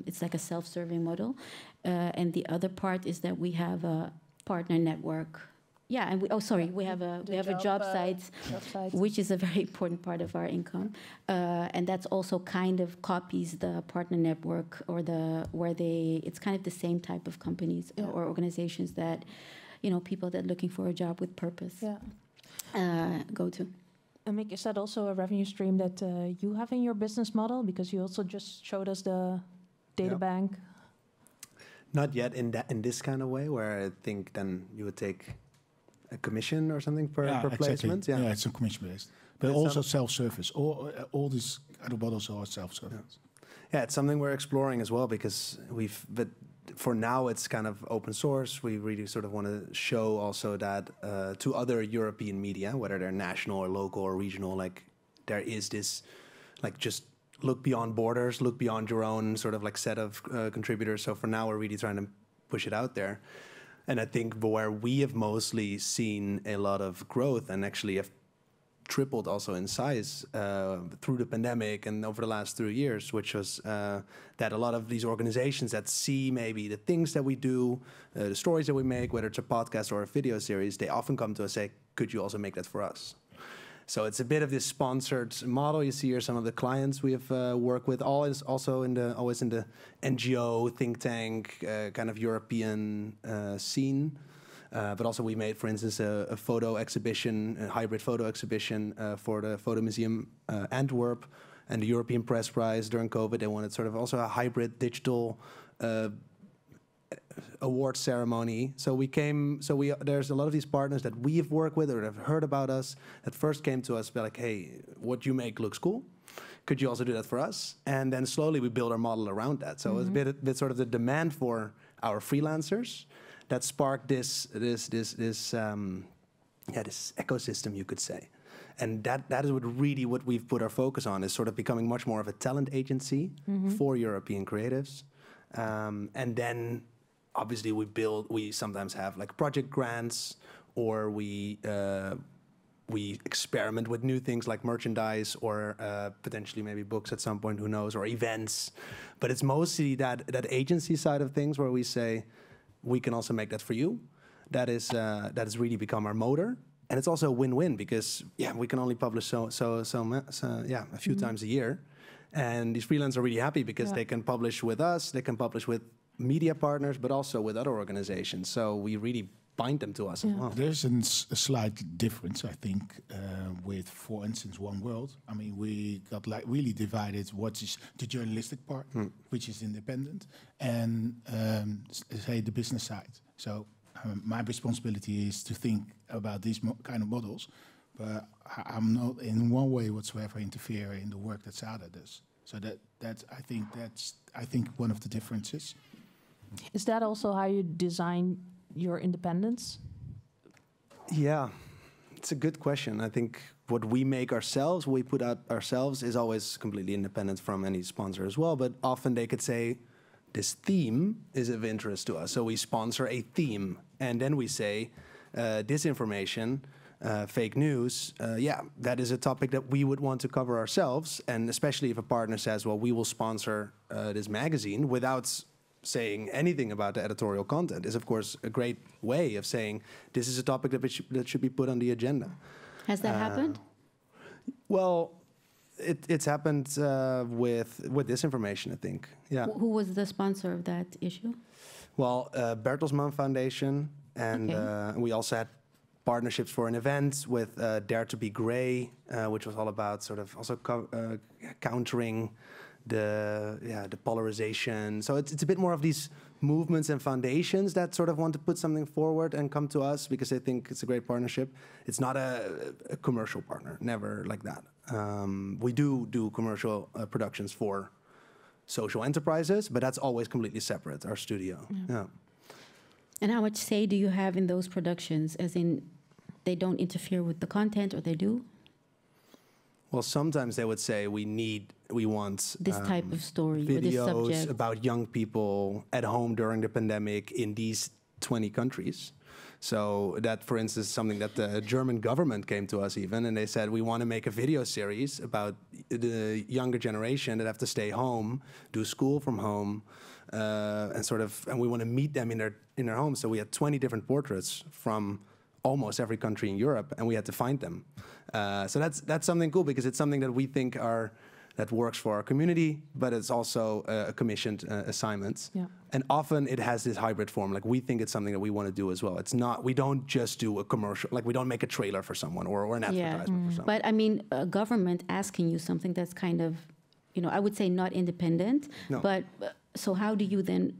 It's like a self-serving model, and the other part is that we have a partner network. Yeah, and we have a job sites, which is a very important part of our income, and that's also kind of copies the partner network it's kind of the same type of companies or organizations that, people that are looking for a job with purpose go to. And Mick, is that also a revenue stream that you have in your business model? Because you also just showed us the data bank. Not yet in this kind of way, where I think then you would take a commission or something per placement. Yeah, it's a commission based, but also self-service. All these other models are self-service. Yeah, it's something we're exploring as well, because for now, it's kind of open source. We really sort of want to show also that to other European media, whether they're national or local or regional, like there is this, like just look beyond borders, look beyond your own sort of like set of contributors. So for now, we're really trying to push it out there. And I think where we have mostly seen a lot of growth and actually have tripled also in size through the pandemic and over the last 3 years, which was that a lot of these organizations that see maybe the things that we do, the stories that we make, whether it's a podcast or a video series, they often come to us and say, could you also make that for us? So it's a bit of this sponsored model. You see here some of the clients we have worked with, always in the NGO, think tank, kind of European scene. But also we made, for instance, a photo exhibition, a hybrid photo exhibition for the Photo Museum Antwerp and the European Press Prize during COVID. They wanted sort of also a hybrid digital award ceremony. So there's a lot of these partners that we have worked with or have heard about us that first came to us, be like, hey, what you make looks cool. Could you also do that for us? And then slowly we build our model around that. So it's a bit sort of the demand for our freelancers that sparked this ecosystem, you could say. And that is what we've put our focus on, is sort of becoming much more of a talent agency for European creatives. And then obviously we sometimes have like project grants, or we experiment with new things like merchandise or potentially maybe books at some point, who knows, or events. But it's mostly that agency side of things where we say, we can also make that for you. That has really become our motor. And it's also a win-win because, we can only publish a few times a year. And these freelancers are really happy because they can publish with us, they can publish with media partners, but also with other organizations. So we really bind them to us as well. There's a slight difference, I think, with, for instance, OneWorld. I mean, we got like really divided what is the journalistic part, which is independent, and say the business side. So my responsibility is to think about these kind of models, but I'm not in one way whatsoever interfere in the work that Seada does. So that's I think one of the differences. Is that also how you design your independence? Yeah, it's a good question. I think what we make ourselves, we put out ourselves, is always completely independent from any sponsor as well. But often they could say, this theme is of interest to us. So we sponsor a theme. And then we say, disinformation, fake news, that is a topic that we would want to cover ourselves. And especially if a partner says, well, we will sponsor this magazine without saying anything about the editorial content, is of course a great way of saying this is a topic that should be put on the agenda. Has that happened? Well, it's happened with disinformation, I think. Yeah. Who was the sponsor of that issue? Well, Bertelsmann Foundation, and we also had partnerships for an event with Dare to Be Grey, which was all about sort of also countering the polarization. So it's a bit more of these movements and foundations that sort of want to put something forward and come to us because they think it's a great partnership. It's not a commercial partner, never like that. We do commercial productions for social enterprises, but that's always completely separate, our studio. Yeah. And how much say do you have in those productions, as in they don't interfere with the content, or they do? Well, sometimes they would say we want this type of story, or this videos subject about young people at home during the pandemic in these 20 countries. So that, for instance, is something that the German government came to us even, and they said, we want to make a video series about the younger generation that have to stay home, do school from home, and we want to meet them in their homes. So we had 20 different portraits from almost every country in Europe, and we had to find them. So that's something cool because it's something that we think that works for our community, but it's also a commissioned assignment. Yeah. And often it has this hybrid form. Like we think it's something that we want to do as well. It's not, we don't just do a commercial, like we don't make a trailer for someone or an advertisement for someone. But I mean, a government asking you something that's kind of, I would say not independent. No. But so how do you then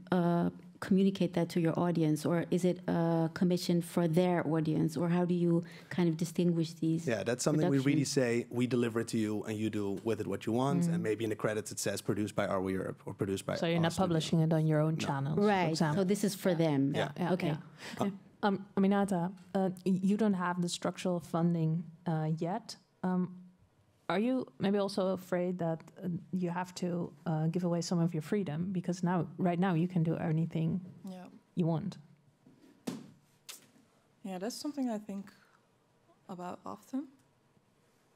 communicate that to your audience, or is it a commission for their audience, or how do you kind of distinguish these? Yeah, that's something we really say, we deliver it to you and you do with it what you want, and maybe in the credits it says produced by Arwe Europe or produced by So you're not publishing it on your own channels, for right? example. So this is for them. Yeah. Okay. Aminata, you don't have the structural funding yet. Are you maybe also afraid that you have to give away some of your freedom, because right now you can do anything you want? Yeah, that's something I think about often.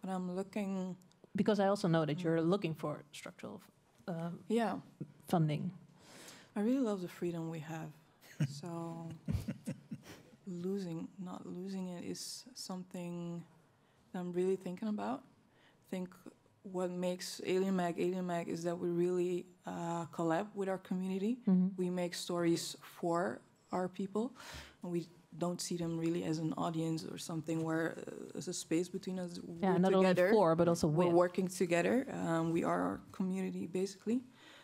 But I'm looking... Because I also know that you're looking for structural funding. I really love the freedom we have. So not losing it is something that I'm really thinking about. I think what makes Alien Mag is that we really collab with our community. We make stories for our people, and we don't see them really as an audience or something where there's a space between us. Yeah, not only for, but also with. We're working together. We are our community, basically.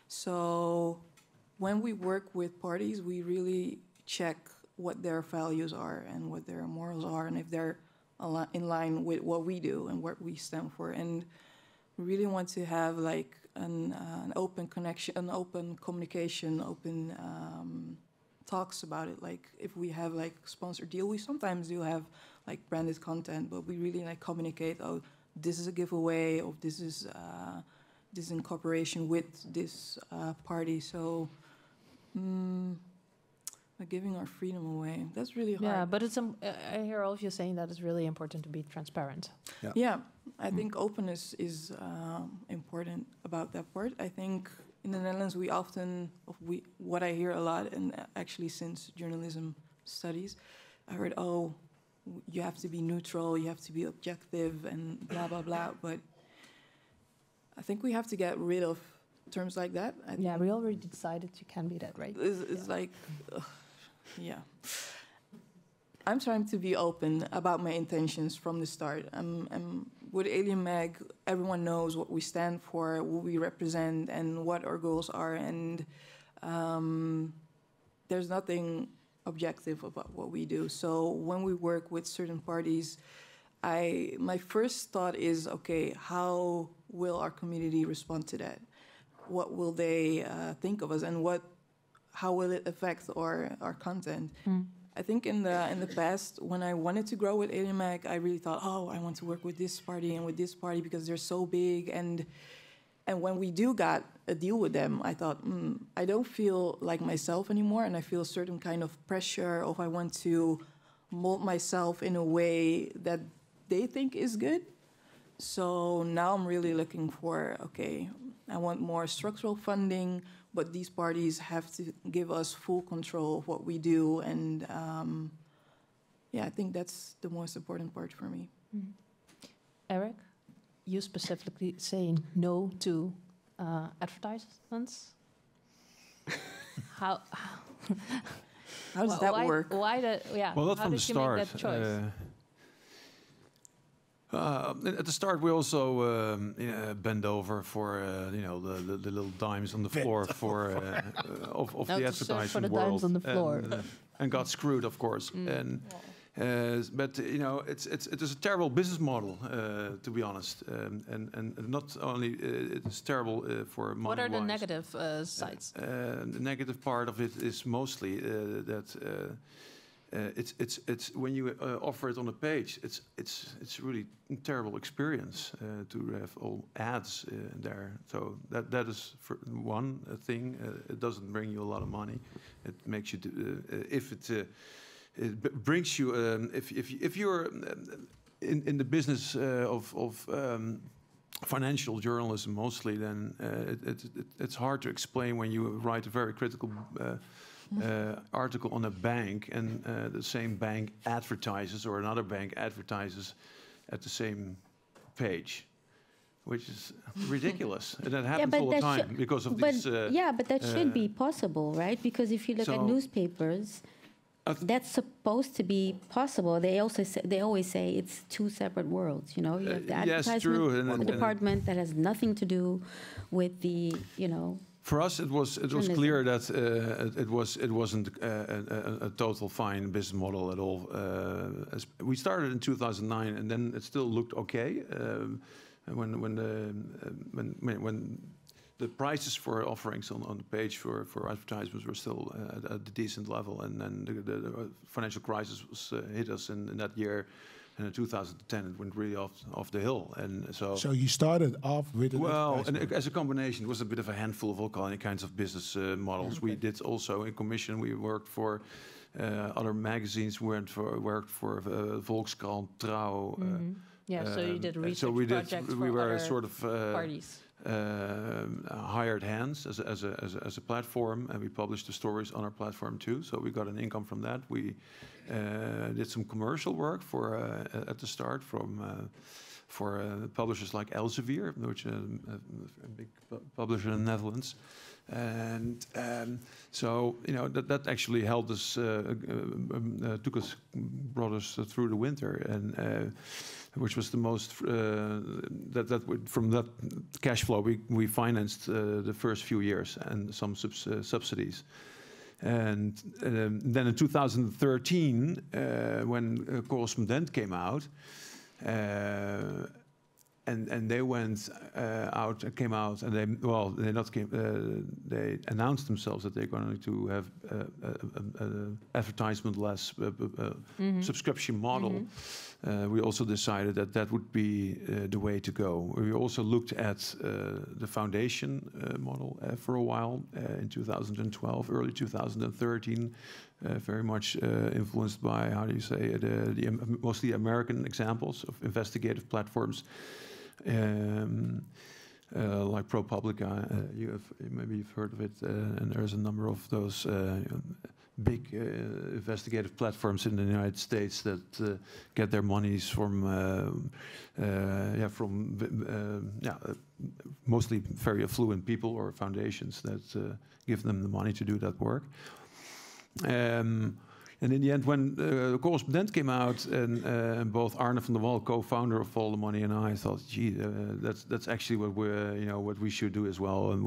So when we work with parties, we really check what their values are and what their morals are, and if they're in line with what we do and what we stand for. And we really want to have like an open connection, an open communication, open talks about it. Like if we have like sponsored deal, we sometimes do have like branded content, but we really like communicate, oh, this is a giveaway, or this is in cooperation with this party. So like giving our freedom away, that's really hard. Yeah, but it's I hear all of you saying that it's really important to be transparent. Yeah, I think openness is important about that part. I think in the Netherlands what I hear a lot, and actually since journalism studies, I heard, oh, you have to be neutral, you have to be objective, and blah blah blah. But I think we have to get rid of terms like that. We already decided you can be that, right? It's like, yeah. I'm trying to be open about my intentions from the start. With Alien Mag, everyone knows what we stand for, what we represent, and what our goals are. And there's nothing objective about what we do. So when we work with certain parties, my first thought is, okay, how will our community respond to that? What will they think of us, and how will it affect our content? I think in the past, when I wanted to grow with Alien Mag, I really thought, oh, I want to work with this party and with this party because they're so big. And when we got a deal with them, I thought, I don't feel like myself anymore, and I feel a certain kind of pressure if I want to mold myself in a way that they think is good. So now I'm really looking for, okay, I want more structural funding, but these parties have to give us full control of what we do. And I think that's the most important part for me. Eric, you specifically say no to advertisements. How does that work? Why well, not how from did the you start. make that choice? At the start, we also bend over for the little dimes on the floor for of the advertising for the world, dimes on the floor, and got screwed, of course. And but it is a terrible business model, to be honest, and not only it's terrible for money. What are the negative sides? The negative part of it is mostly that. It's when you offer it on a page, it's really a terrible experience to have all ads there. So that is for one thing. It doesn't bring you a lot of money. It makes you it brings you if you're in the business of financial journalism mostly, then it's hard to explain when you write a very critical. Article on a bank, and the same bank advertises, or another bank advertises at the same page, which is ridiculous. And that happens all the time because of these. But that should be possible, right? Because if you look at newspapers, that's supposed to be possible. They always say it's two separate worlds. You know, you have the advertisement department that has nothing to do with the For us, it was clear that it wasn't a total fine business model at all. As we started in 2009, and then it still looked okay. When the prices for offerings on the page for advertisements were still at a decent level, and then the financial crisis hit us in that year. And in 2010, it went really off the hill, and so. So you started off with and as a combination, it was a bit of a handful of all kinds of business models. Okay. We did also in commission. We worked for other magazines. Worked for Volkskrant, Trouw. So you did research so we projects did. For we were other sort of parties. Hired hands as a platform, and we published the stories on our platform too. So we got an income from that. We did some commercial work at the start for publishers like Elsevier, which is a big publisher in the Netherlands. And so that actually helped us, brought us through the winter, and which was the most from that cash flow we financed the first few years and some subsidies. And then in 2013, when Correspondent came out, and they came out, and they announced themselves that they're going to have an advertisement-less subscription model. We also decided that would be the way to go. We also looked at the foundation model for a while in 2012, early 2013, very much influenced by, how do you say, mostly American examples of investigative platforms. Like ProPublica, maybe you've heard of it, and there's a number of those big investigative platforms in the United States that get their monies from mostly very affluent people or foundations that give them the money to do that work. And in the end, when the Correspondent came out, and both Arne van der Wal, co-founder of Follow the Money, and I thought, gee, that's actually what we should do as well. And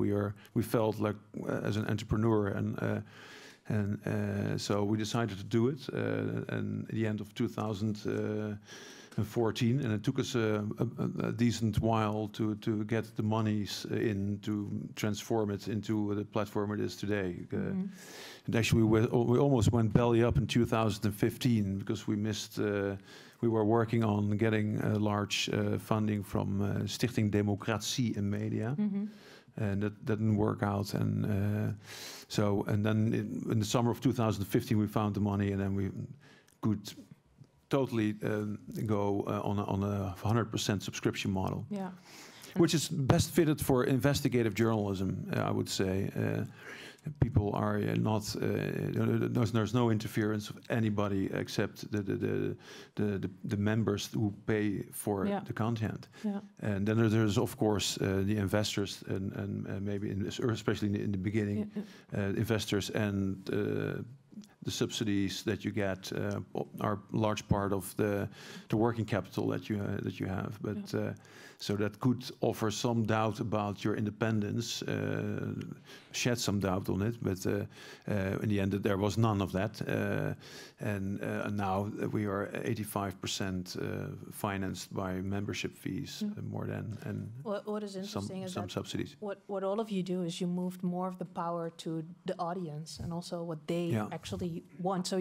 we felt like as an entrepreneur, and so we decided to do it. And at the end of 2014, and it took us a decent while to get the monies in to transform it into the platform it is today. And actually, we almost went belly up in 2015 because we missed. We were working on getting large funding from Stichting Democratie in Media, and that didn't work out. And then in the summer of 2015, we found the money, and then we could totally go on a 100% subscription model. Yeah. Which is best fitted for investigative journalism, I would say. People are not. There's no interference of anybody except the members who pay for the content. Yeah. And then there's of course the investors and maybe especially in the beginning, investors and the subsidies that you get are a large part of the working capital that you have. But so that could offer some doubt about your independence, shed some doubt on it. But in the end, there was none of that. And now we are 85% financed by membership fees, more than and what is interesting is some subsidies. What all of you do is you moved more of the power to the audience and also what they actually want. So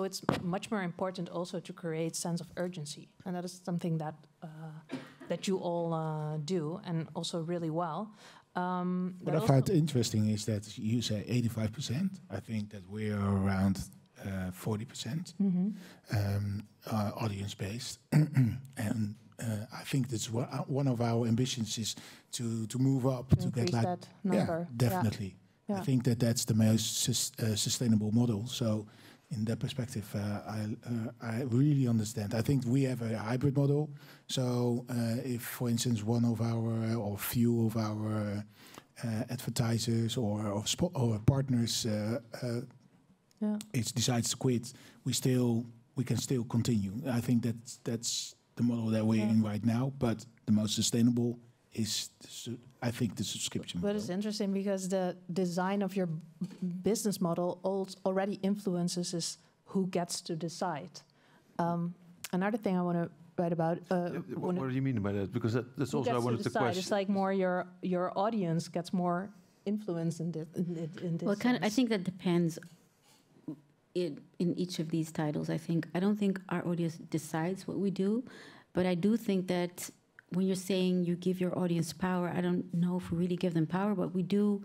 it's much more important also to create sense of urgency, and that is something that you all do, and also really well. What I find interesting is that you say 85%. I think that we are around 40% audience-based, and I think that's one of our ambitions is to move up to get like that number. Yeah, definitely. Yeah. I think that's the most sustainable model. So in that perspective, I really understand. I think we have a hybrid model. So if, for instance, one of our or few of our advertisers or partners decides to quit, we can still continue. I think that's the model that we're in right now. But the most sustainable is, I think, the subscription But model. it's interesting because the design of your business model already influences is who gets to decide. Another thing I want to write about. What do you mean by that? Because that's who also I gets wanted to decide. question. It's like more your audience gets more influence in this. Well, I think that depends. In each of these titles, I don't think our audience decides what we do, but I do think that when you're saying you give your audience power, I don't know if we really give them power, but we do.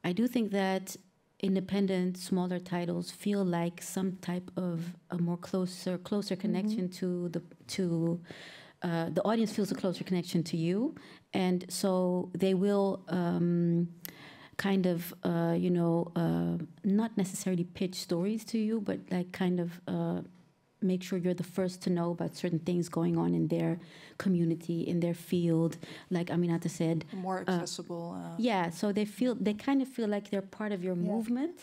I do think that independent, smaller titles feel like some type of a more closer connection to the audience feels a closer connection to you, and so they will kind of not necessarily pitch stories to you, but like kind of make sure you're the first to know about certain things going on in their community, in their field. Like Aminata said, more accessible. Yeah, so they kind of feel like they're part of your movement.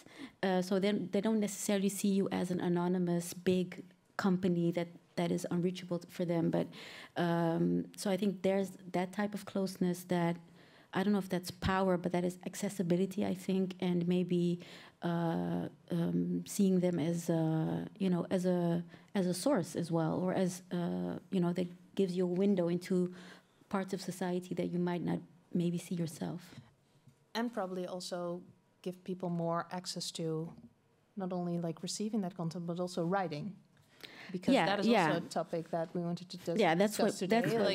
So they don't necessarily see you as an anonymous big company that is unreachable for them. But so I think there's that type of closeness that I don't know if that's power, but that is accessibility, I think, and maybe seeing them as as a source as well, or as that gives you a window into parts of society that you might not maybe see yourself. And probably also give people more access to not only like receiving that content, but also writing. Because that is also a topic that we wanted to discuss. Yeah, that's what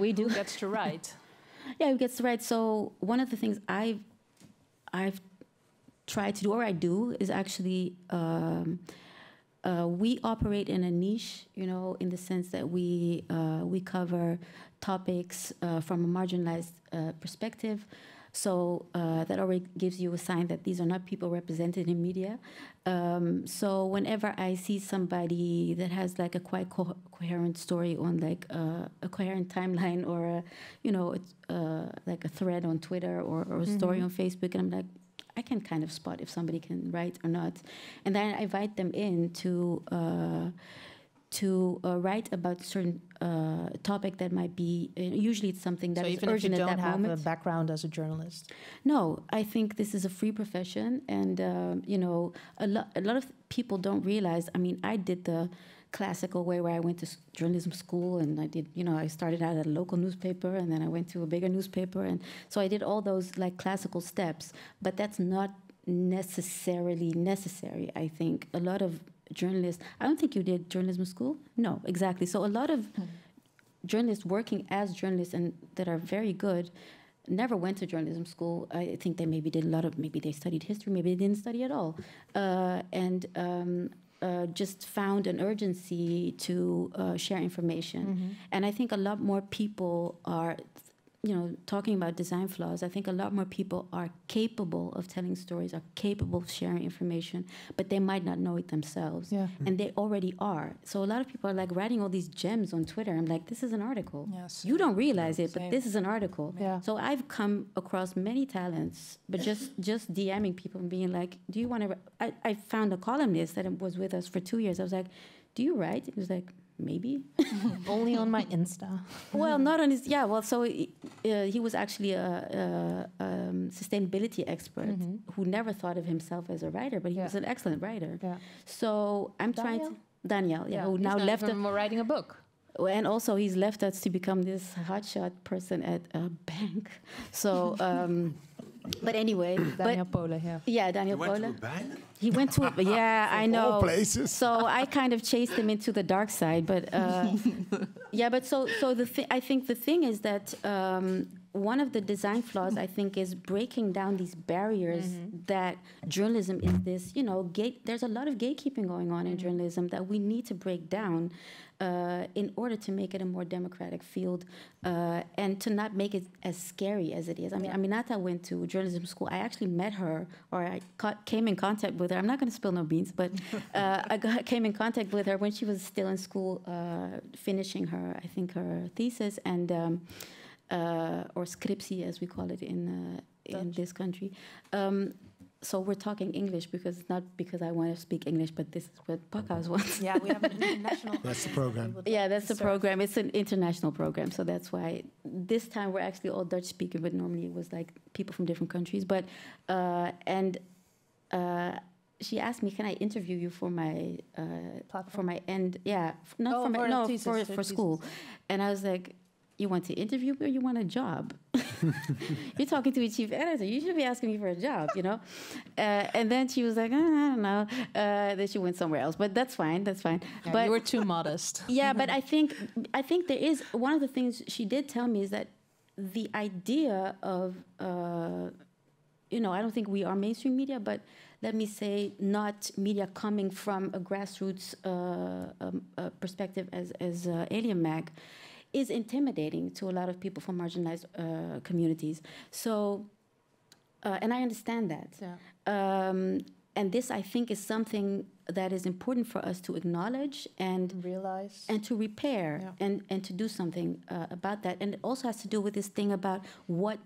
we do. Who gets to write? Yeah, who gets to write. So one of the things I've tried to do, or I do, is actually we operate in a niche, in the sense that we cover topics from a marginalized perspective. So that already gives you a sign that these are not people represented in media. So whenever I see somebody that has like a quite coherent story on like a coherent timeline, or like a thread on Twitter or a story on Facebook, and I'm like, I can kind of spot if somebody can write or not, and then I invite them in to write about a certain topic that might be, usually it's something that is urgent at that moment. So even if you don't have a background as a journalist? No, I think this is a free profession, and a lot of people don't realize, I did the classical way where I went to journalism school, and I started out at a local newspaper, and then I went to a bigger newspaper, and so I did all those like classical steps, but that's not necessarily necessary. I think a lot of journalists, I don't think you did journalism school? No, exactly. So a lot of journalists working as journalists and that are very good never went to journalism school. I think they maybe did maybe they studied history, maybe they didn't study at all. And just found an urgency to share information. And I think a lot more people are, talking about design flaws, I think a lot more people are capable of telling stories, are capable of sharing information, but they might not know it themselves. Yeah. And they already are. So a lot of people are like writing all these gems on Twitter. I'm like, this is an article. Yes. You don't realize it, but this is an article. Yeah. So I've come across many talents, but just DMing people and being like, do you want to... I found a columnist that was with us for 2 years. I was like, do you write? He was like, maybe. Only on my Insta. Well, not on his... Yeah, well, so he was actually a sustainability expert who never thought of himself as a writer, but he was an excellent writer. Yeah. So I'm trying to... Daniel, who now left... He's writing a book. And also he's left us to become this hotshot person at a bank. So... but anyway... Daniel Pole, yeah. Yeah, Daniel Pole. He went to a bank? He went to a... Yeah, I know. All places. So I kind of chased him into the dark side. But yeah, but so I think the thing is that one of the design flaws, I think, is breaking down these barriers that journalism is this, there's a lot of gatekeeping going on in journalism that we need to break down in order to make it a more democratic field and to not make it as scary as it is. I mean, Aminata went to journalism school. I actually met her, or I came in contact with her. I'm not going to spill no beans, but I came in contact with her when she was still in school, finishing her thesis and or scriptie, as we call it in this country. so we're talking English not because I want to speak English, but this is what Pakhuis wants. Yeah, we have an international. That's the program. Yeah, that's the program. It's an international program, so that's why this time we're actually all Dutch speaking, but normally it was like people from different countries. But she asked me, "Can I interview you for my end? Yeah, for school." And I was like, "You want to interview me or you want a job? You're talking to a chief editor. You should be asking me for a job, you know?" And then she was like, "I don't know." Then she went somewhere else, but that's fine. That's fine. Yeah, but you were too modest. Yeah, but I think there is one of the things she did tell me is that the idea of I don't think we are mainstream media, but let me say not media coming from a grassroots perspective as Alien Mag is intimidating to a lot of people from marginalized communities. So, and I understand that. Yeah. And this, I think, is something that is important for us to acknowledge and realize and to repair and to do something about that. And it also has to do with this thing about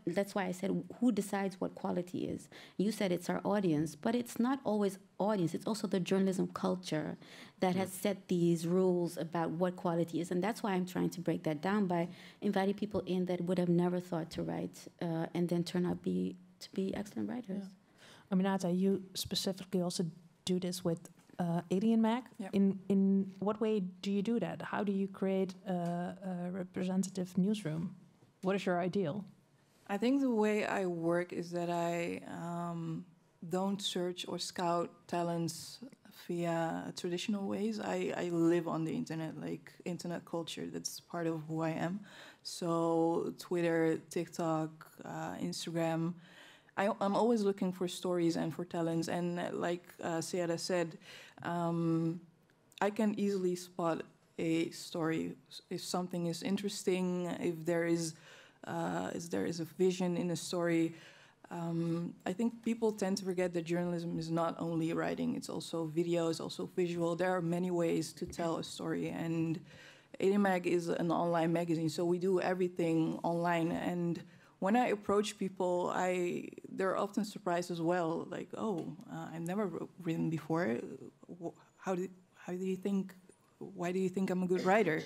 that's why I said, who decides what quality is? You said it's our audience, but it's not always audience. It's also the journalism culture that has set these rules about what quality is. And that's why I'm trying to break that down by inviting people in that would have never thought to write and then turn out to be excellent writers. Yeah. Aminata, you specifically also do this with Alien Mag. Yep. In what way do you do that? How do you create a representative newsroom? What is your ideal? I think the way I work is that I don't search or scout talents via traditional ways. I live on the internet, like internet culture. That's part of who I am. So Twitter, TikTok, Instagram. I'm always looking for stories and for talents, and like Seada said, I can easily spot a story if something is interesting, if there is a vision in a story. I think people tend to forget that journalism is not only writing; it's also video, it's also visual. There are many ways to tell a story, and Alien Mag is an online magazine, so we do everything online. And when I approach people, they're often surprised as well. Like, I've never written before. How do you think? Why do you think I'm a good writer?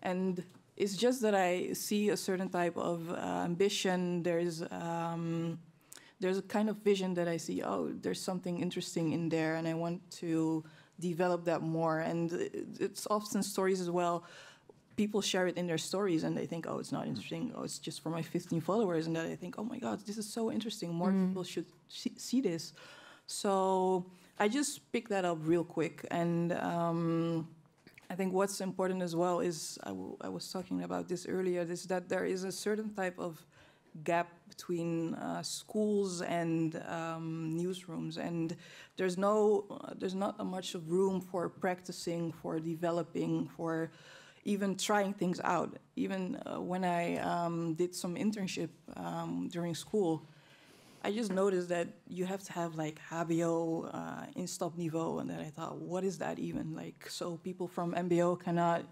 And it's just that I see a certain type of ambition. There's a kind of vision that I see. There's something interesting in there, and I want to develop that more. And it's often stories as well. People share it in their stories and they think, it's not interesting. It's just for my 15 followers. And then I think, oh my God, this is so interesting. More people should see this. So I just pick that up real quick. And I think what's important as well is, I was talking about this earlier, is that there is a certain type of gap between schools and newsrooms. And there's not much of room for practicing, for developing, for even trying things out. Even when I did some internship during school, I just noticed that you have to have like HBO, instapniveau, and then I thought, what is that even? Like, so people from MBO cannot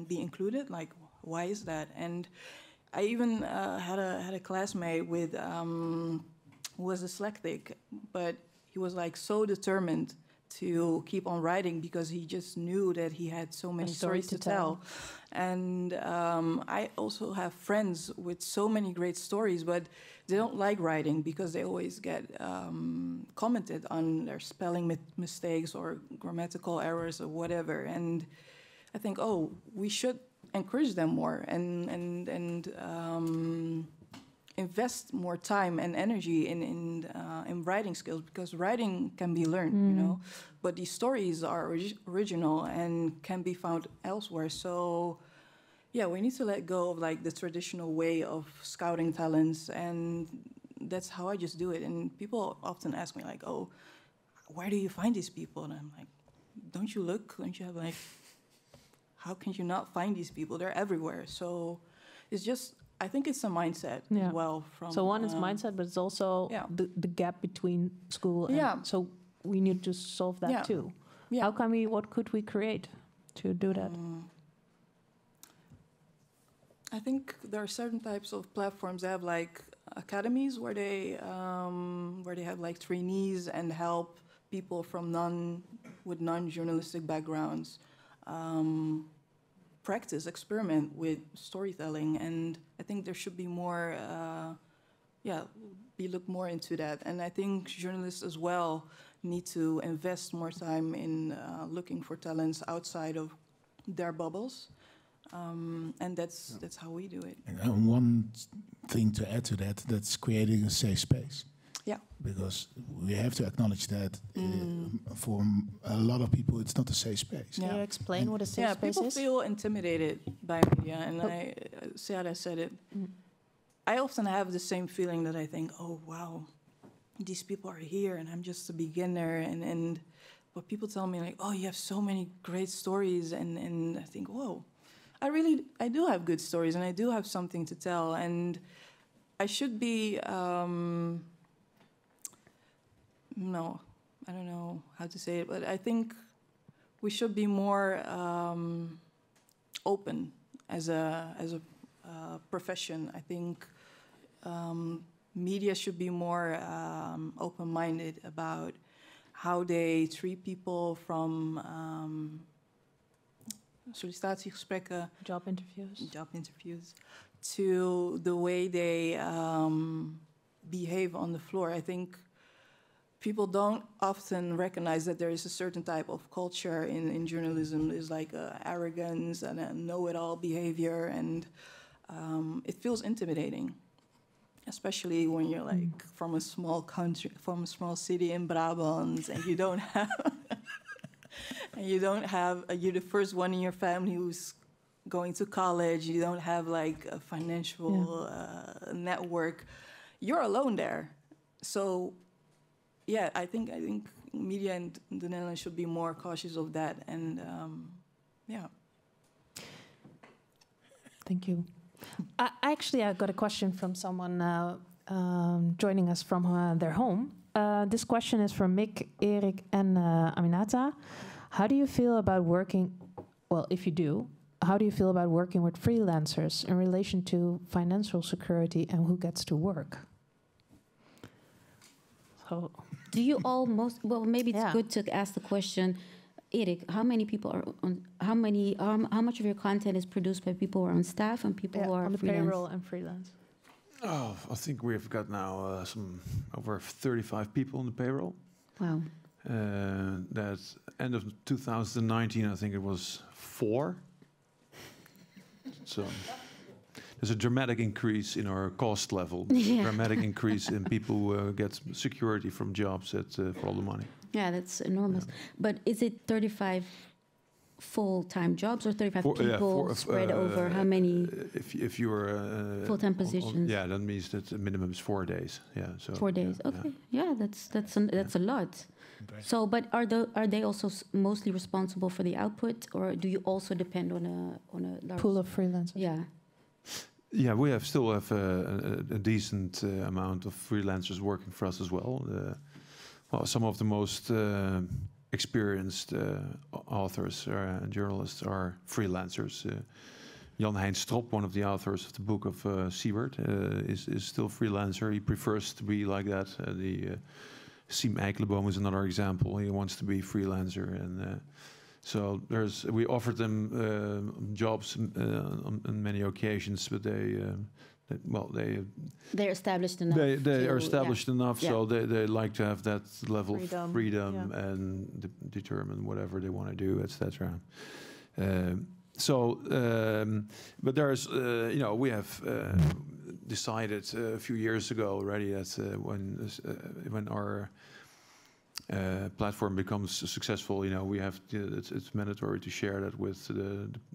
be included. Like, why is that? And I even had a classmate with who was dyslexic, but he was like so determined to keep on writing because he just knew that he had so many stories to tell. And I also have friends with so many great stories, but they don't like writing because they always get commented on their spelling mistakes or grammatical errors or whatever. And I think, we should encourage them more and invest more time and energy in writing skills, because writing can be learned, but these stories are original and can be found elsewhere. So yeah, we need to let go of like the traditional way of scouting talents, and that's how I just do it. And people often ask me like, where do you find these people? And I'm like, don't you look? Don't you have like, how can you not find these people? They're everywhere. So it's just, I think it's a mindset as well. So one is mindset, but it's also the gap between school and so we need to solve that too. Yeah. What could we create to do that? I think there are certain types of platforms that have like academies where they have like trainees and help people from non-journalistic backgrounds experiment with storytelling, and I think there should be more, look more into that. And I think journalists as well need to invest more time in looking for talents outside of their bubbles, and that's how we do it. And one thing to add to that's creating a safe space. Yeah. Because we have to acknowledge that for a lot of people, it's not a safe space. Can you explain what a safe space is? People feel intimidated by media, and Seada said it. I often have the same feeling that I think, oh, wow, these people are here, and I'm just a beginner, but people tell me, like, oh, you have so many great stories, and I think, whoa, I do have good stories, and I do have something to tell, and I should be... No, I don't know how to say it, but I think we should be more open as a profession. I think media should be more open-minded about how they treat people from sollicitatiegesprekken, job interviews, to the way they behave on the floor. I think people don't often recognize that there is a certain type of culture in journalism. There's like arrogance and a know-it-all behavior, and it feels intimidating, especially when you're like from a small country, from a small city in Brabant, and you don't have, you're the first one in your family who's going to college. You don't have like a financial network. You're alone there, so. Yeah, I think media in the Netherlands should be more cautious of that, and Thank you. I got a question from someone joining us from their home. This question is from Mick, Erik, and Aminata. How do you feel about working? Well, if you do, how do you feel about working with freelancers in relation to financial security and who gets to work? So. Do you all maybe it's good to ask the question, Erik, how many people are on, how much of your content is produced by people who are on staff and people who are on the freelance? payroll and freelance? Oh, I think we've got now some over 35 people on the payroll. Wow. That end of 2019, I think it was 4. So there's a dramatic increase in our cost level, dramatic increase in people who get security from jobs for all the money. Yeah, that's enormous. Yeah. But is it 35 full-time jobs or 35 people spread over how many? If you're full-time positions. That means that the minimum is 4 days. Yeah, so 4 days. Okay, that's a lot. So, but are they also mostly responsible for the output, or do you also depend on a large pool of freelancers? Yeah. Yeah, we still have a decent amount of freelancers working for us as well. Some of the most experienced authors and journalists are freelancers. Jan Hein Strop, one of the authors of the book of Siebert, is still freelancer. He prefers to be like that. Siem Eikelenboom is another example. He wants to be freelancer, and so we offered them jobs on many occasions, but they're established enough. They are established enough, so they like to have that level of freedom and determine whatever they want to do, etc. But there's we have decided a few years ago already that when our platform becomes successful, we have it's mandatory to share that with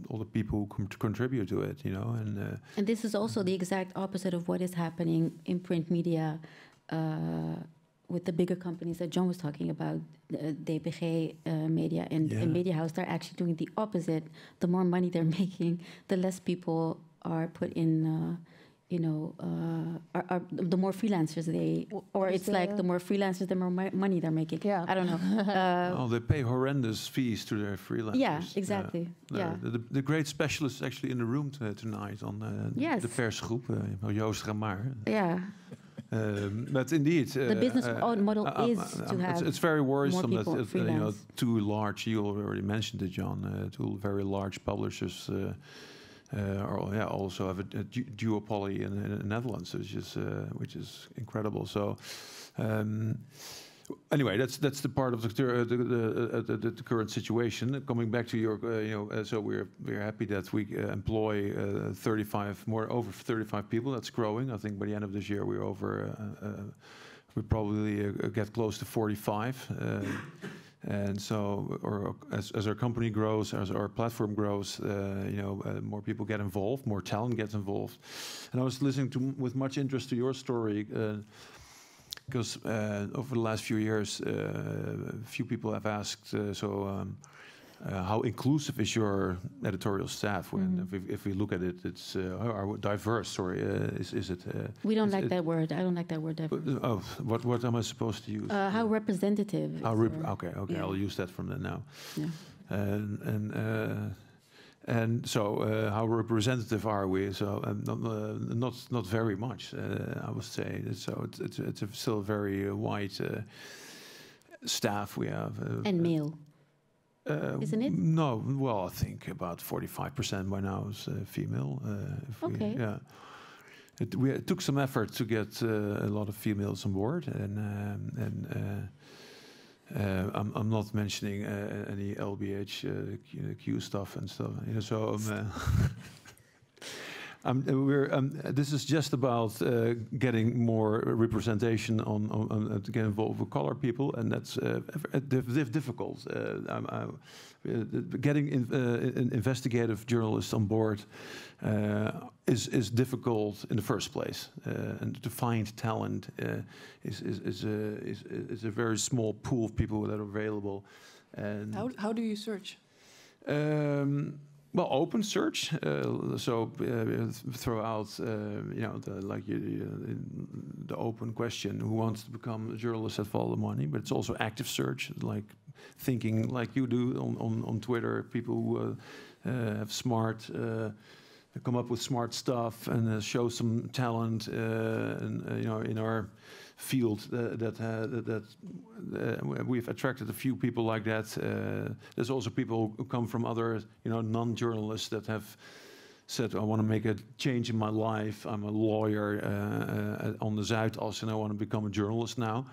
all the people who contribute to it, and this is also the exact opposite of what is happening in print media with the bigger companies that John was talking about, DPG Media and Media House. They're actually doing the opposite. The more money they're making, the less people are put in you know, are the more freelancers they, or it's like the more freelancers, the more money they're making. Yeah. I don't know. Well, they pay horrendous fees to their freelancers. Yeah, exactly. Yeah. The great specialists actually in the room tonight on the persgroep, Joost Ramar. Yeah. But indeed, the business model is to have. It's very worrisome more people that you know, two large. You already mentioned it, John. Two very large publishers. Also have a duopoly in the Netherlands, which is incredible. So, anyway, that's the part of the current situation. Coming back to your, so we're happy that we employ over 35 people. That's growing. I think by the end of this year we probably get close to 45. And so, as our company grows, as our platform grows, more people get involved, more talent gets involved. And I was listening with much interest to your story, because over the last few years, a few people have asked, how inclusive is your editorial staff? If we look at it, it's are diverse. Sorry, is it? We don't like that word. I don't like that word. Oh, what am I supposed to use? How representative? Okay. Yeah. I'll use that from then now. Yeah. And so, how representative are we? So, not very much, I would say. So it's still a very wide staff we have. And male. Isn't it? No, well, I think about 45% by now is female. Okay. It took some effort to get a lot of females on board, and I'm not mentioning any LBHQ stuff and stuff. So this is just about getting more representation to get involved with color people, and that's difficult. Getting investigative journalists on board is difficult in the first place, and to find talent is a very small pool of people that are available. And how do you search? Well, open search. Throw out, the open question: who wants to become a journalist at Follow the Money? But it's also active search, like thinking like you do on Twitter. People who have smart, come up with smart stuff and show some talent, in our field that we've attracted a few people like that. There's also people who come from other, non-journalists that have said, I want to make a change in my life. I'm a lawyer on the Zuidas and I want to become a journalist now.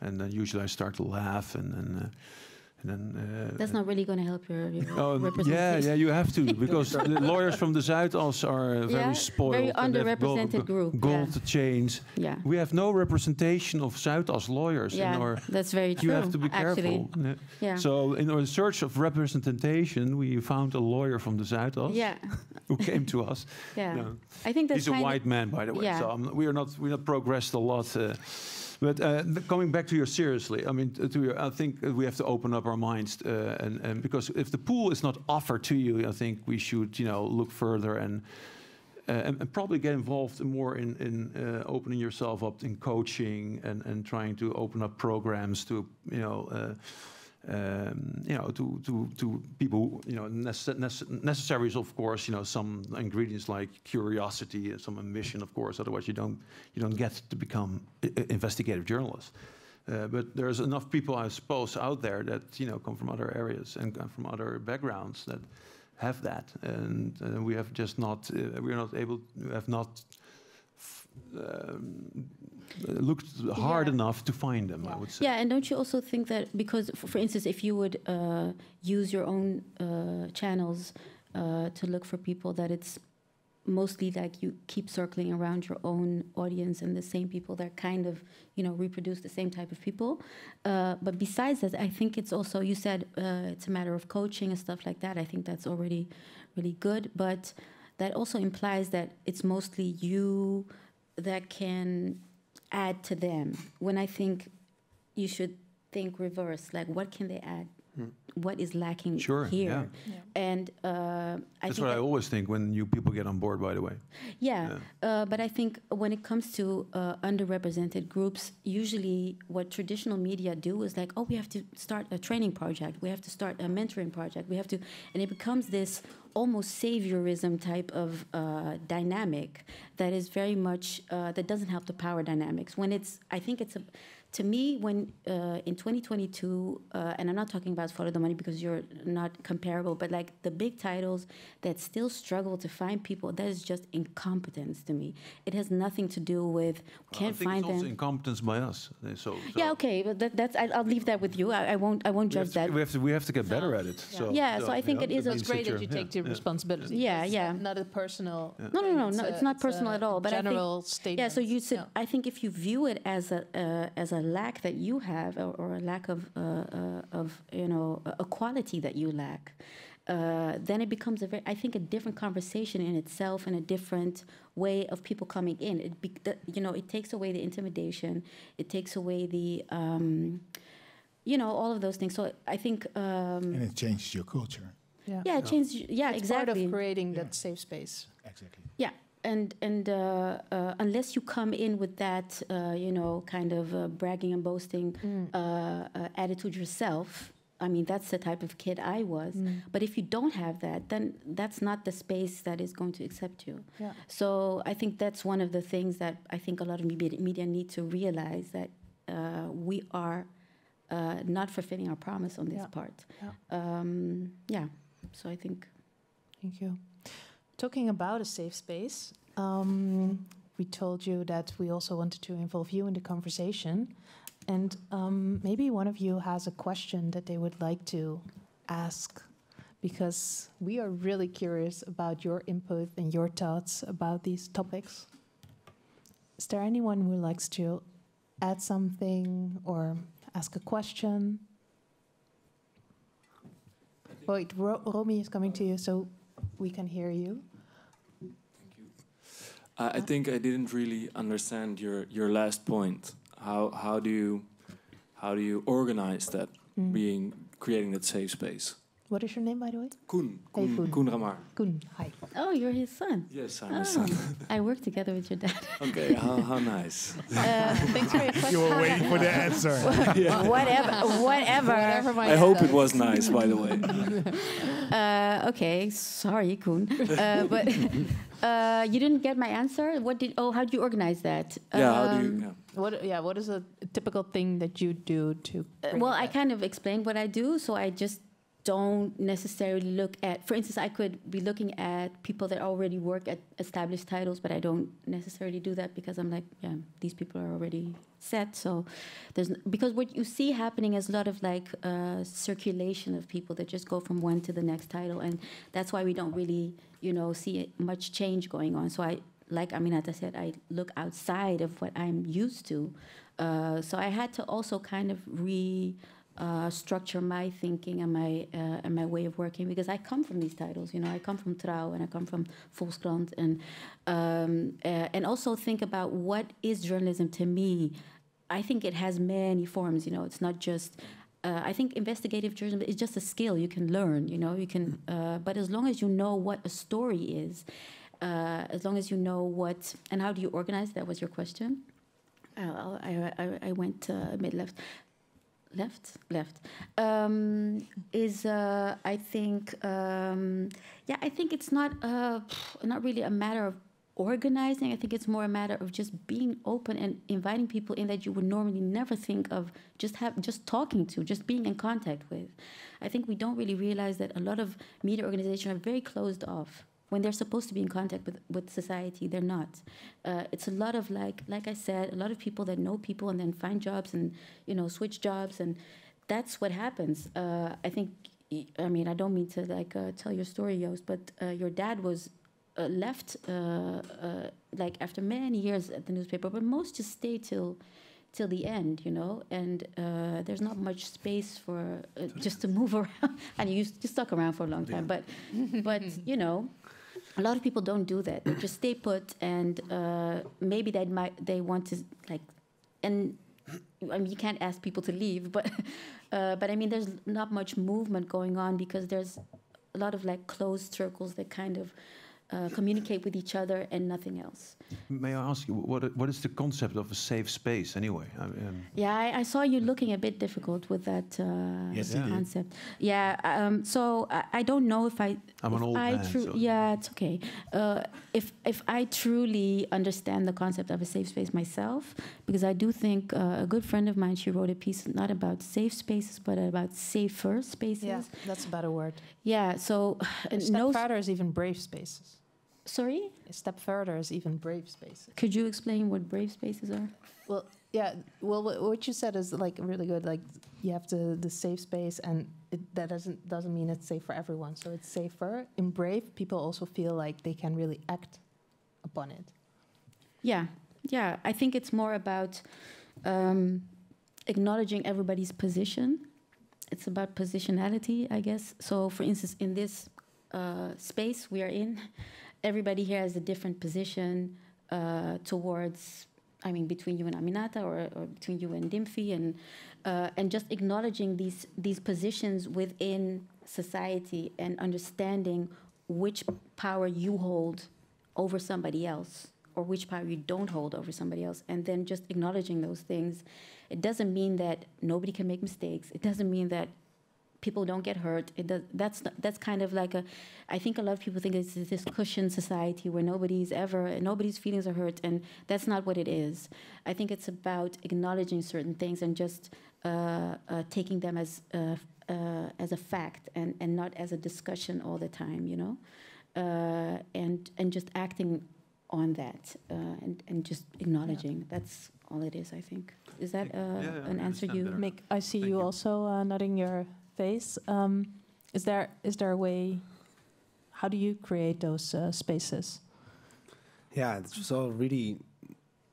And then usually I start to laugh and then that's not really going to help your representation. Yeah, you have to, because the lawyers from the Zuidas are very spoiled. Very underrepresented group. Gold chains. Yeah. We have no representation of Zuidas lawyers in our. That's very true. You have to be careful. Yeah. So in our search of representation, we found a lawyer from the Zuidas. Yeah. Who came to us. Yeah. I think that's. He's a white man, by the way. Yeah. So we're not progressed a lot. But coming back to you seriously, I mean, I think we have to open up our minds, and because if the pool is not offered to you, I think we should, look further and probably get involved more in opening yourself up in coaching and trying to open up programs to, to people, necessary is of course, some ingredients like curiosity and some ambition, of course. Otherwise, you don't get to become investigative journalists. But there's enough people, I suppose, out there that come from other areas and come from other backgrounds that have that, and we have just not. We have not looked hard enough to find them, I would say. Yeah, and don't you also think that because, for instance, if you would use your own channels to look for people, that it's mostly like you keep circling around your own audience and the same people that kind of, reproduce the same type of people. But besides that, I think it's also, you said it's a matter of coaching and stuff like that. I think that's already really good. But that also implies that it's mostly you that can add to them, when I think you should think reverse, like what can they add what is lacking Sure, here. yeah. And that's what I always think when new people get on board, by the way. But I think when it comes to underrepresented groups, usually what traditional media do is like, oh, we have to start a training project, we have to start a mentoring project, we have to, and it becomes this almost saviorism type of dynamic that is very much, that doesn't help the power dynamics. When it's, I think it's a, to me, when in 2022, and I'm not talking about Follow the Money because you're not comparable, but like the big titles that still struggle to find people, that is just incompetence to me. It has nothing to do with can't find them. It's also incompetence by us. So yeah, okay, but that's I'll leave that with you. I won't judge that. We have to get better at it. So I think it is. It's great that you take the responsibility. Yeah. Not a personal. No, it's not personal at all. But general statement. Yeah, so you said. I think if you view it as a lack that you have, or a lack of a quality that you lack, then it becomes I think a different conversation in itself, and a different way of people coming in. It takes away the intimidation, it takes away the all of those things. So I think and it changes your culture. It changes. Yeah, it's exactly. Part of creating that safe space. Exactly. Yeah. And unless you come in with that, kind of bragging and boasting attitude yourself, I mean, that's the type of kid I was. But if you don't have that, then that's not the space that is going to accept you. Yeah. So I think that's one of the things that I think a lot of media need to realize, that we are not fulfilling our promise on this part. So I think. Thank you. Talking about a safe space, we told you that we also wanted to involve you in the conversation. And maybe one of you has a question that they would like to ask, because we are really curious about your input and your thoughts about these topics. Is there anyone who likes to add something or ask a question? Wait, Romy is coming to you, so we can hear you. I think I didn't really understand your last point. How do you organize that, creating that safe space? What is your name, by the way? Koen Ramar. Koen, hi. Oh, you're his son. Yes, I'm his son. I work together with your dad. Okay, how nice. Thanks for your question. You were waiting for the answer. Whatever. I hope it was nice, by the way. Okay, sorry, Koen. But you didn't get my answer? How do you organize that? How do you... What is a typical thing that you do to... I kind of explained what I do, so I just don't necessarily look at... For instance, I could be looking at people that already work at established titles, but I don't necessarily do that because I'm like, these people are already set. So because what you see happening is a lot of like circulation of people that just go from one to the next title, and that's why we don't really, see much change going on. So like Aminata said, I look outside of what I'm used to. So I had to also kind of structure my thinking and my way of working, because I come from these titles. I come from Trouw and I come from Volkskrant, and also think about what is journalism to me. I think it has many forms. It's not just. I think investigative journalism is just a skill you can learn. You can, but as long as you know what a story is. As long as you know what, and how do you organize, that was your question. I went mid-left. Left. I think, I think it's not really a matter of organizing. I think it's more a matter of just being open and inviting people in that you would normally never think of just talking to, just being in contact with. I think we don't really realize that a lot of media organizations are very closed off. When they're supposed to be in contact with society, they're not. It's a lot of, like I said, a lot of people that know people and then find jobs and, switch jobs. And that's what happens. I think, I don't mean to, tell your story, Joost, but your dad was left, after many years at the newspaper, but most just stay till the end, and there's not much space for just to move around. And you stuck around for a long time, but a lot of people don't do that. They just stay put, and maybe they want to and I mean, you can't ask people to leave, but I mean, there's not much movement going on because there's a lot of like closed circles that kind of communicate with each other and nothing else. May I ask you, what is the concept of a safe space anyway? Yeah, I saw you looking a bit difficult with that concept. Yeah, so I don't know if I'm an old man. So. Yeah, it's okay. If I truly understand the concept of a safe space myself, because I do think a good friend of mine, she wrote a piece not about safe spaces, but about safer spaces. Yeah, that's a better word. Yeah, so... A step further is even brave spaces. Sorry? A step further is even brave spaces. Could you explain what brave spaces are? Well, yeah. Well, what you said is like really good. Like you have the safe space, and that doesn't mean it's safe for everyone. So it's safer. In brave, people also feel like they can really act upon it. Yeah, yeah. I think it's more about acknowledging everybody's position. It's about positionality, I guess. So, for instance, in this space we are in, everybody here has a different position towards, I mean, between you and Aminata or between you and Dimfi, and just acknowledging these positions within society and understanding which power you hold over somebody else or which power you don't hold over somebody else, and then just acknowledging those things. It doesn't mean that nobody can make mistakes. It doesn't mean that people don't get hurt. That's kind of like I think a lot of people think it's this cushioned society where nobody's feelings are hurt, and that's not what it is. I think it's about acknowledging certain things and just taking them as a fact and not as a discussion all the time, you know, and just acting on that and just acknowledging. Yeah. That's all it is, I think. Is that an answer you make? I see you also nodding your face. Is there a way? How do you create those spaces? Yeah, it's all really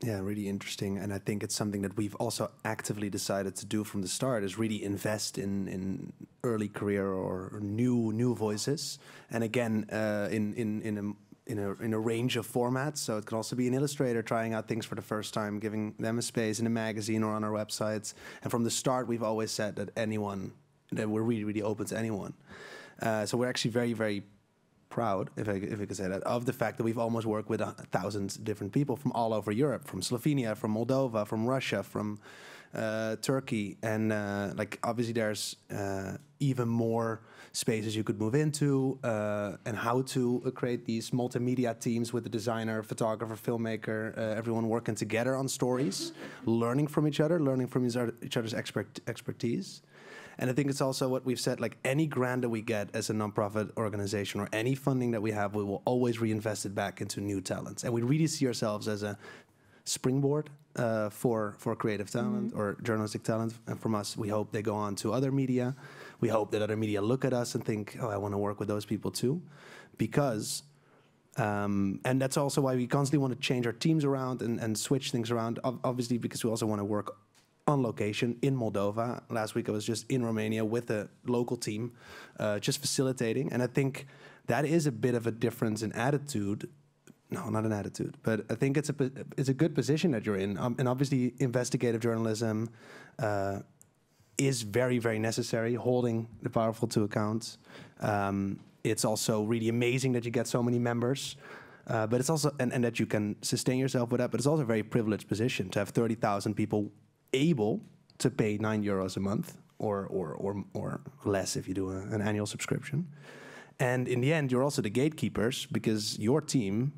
interesting, and I think it's something that we've also actively decided to do from the start. Is really invest in early career or new voices, and again in a range of formats. So it can also be an illustrator trying out things for the first time, giving them a space in a magazine or on our websites. And from the start, we've always said that we're really, really open to anyone. So we're actually very, very proud, if I could say that, of the fact that we've almost worked with 1,000 different people from all over Europe, from Slovenia, from Moldova, from Russia, from Turkey. And like obviously there's even more spaces you could move into, and how to create these multimedia teams with the designer, photographer, filmmaker, everyone working together on stories, learning from each other, learning from each other's expertise. And I think it's also what we've said, like any grant that we get as a nonprofit organization or any funding that we have, we will always reinvest it back into new talents. And we really see ourselves as a springboard for creative talent or journalistic talent. And from us, we hope they go on to other media. We hope that other media look at us and think, oh, I want to work with those people too. Because, and that's also why we constantly want to change our teams around and switch things around, obviously because we also want to work on location in Moldova. Last week I was just in Romania with a local team, just facilitating. And I think that is a bit of a difference in attitude. No, not an attitude, but I think it's a good position that you're in. And obviously investigative journalism is very, very necessary, holding the powerful to account. It's also really amazing that you get so many members, but it's also, and that you can sustain yourself with that, but it's also a very privileged position to have 30,000 people able to pay €9 a month or less if you do an annual subscription. And in the end, you're also the gatekeepers because your team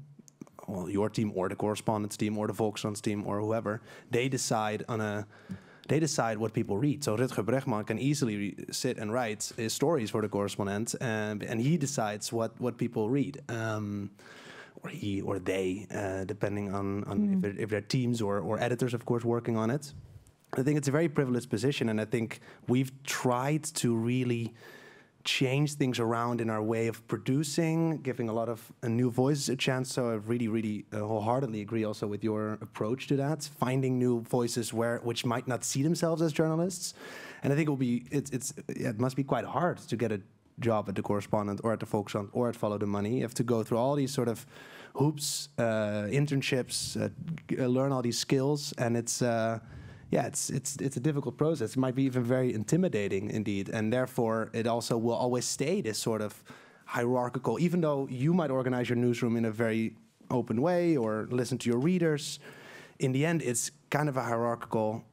or the correspondence team or the Volkskrant team or whoever, they decide what people read. So Rutger Bregman can easily sit and write his stories for the correspondent, and he decides what people read. Or he or they, depending on if they're teams or editors, of course, working on it. I think it's a very privileged position, and I think we've tried to really change things around in our way of producing, giving a lot of new voices a chance. So I really, really wholeheartedly agree also with your approach to that, finding new voices which might not see themselves as journalists. And I think it must be quite hard to get a job at the Correspondent or at the Volkskrant or at Follow the Money. You have to go through all these sort of hoops, internships, learn all these skills, and it's yeah, it's a difficult process. It might be even very intimidating indeed, and therefore it also will always stay this sort of hierarchical. Even though you might organize your newsroom in a very open way or listen to your readers, in the end it's kind of a hierarchical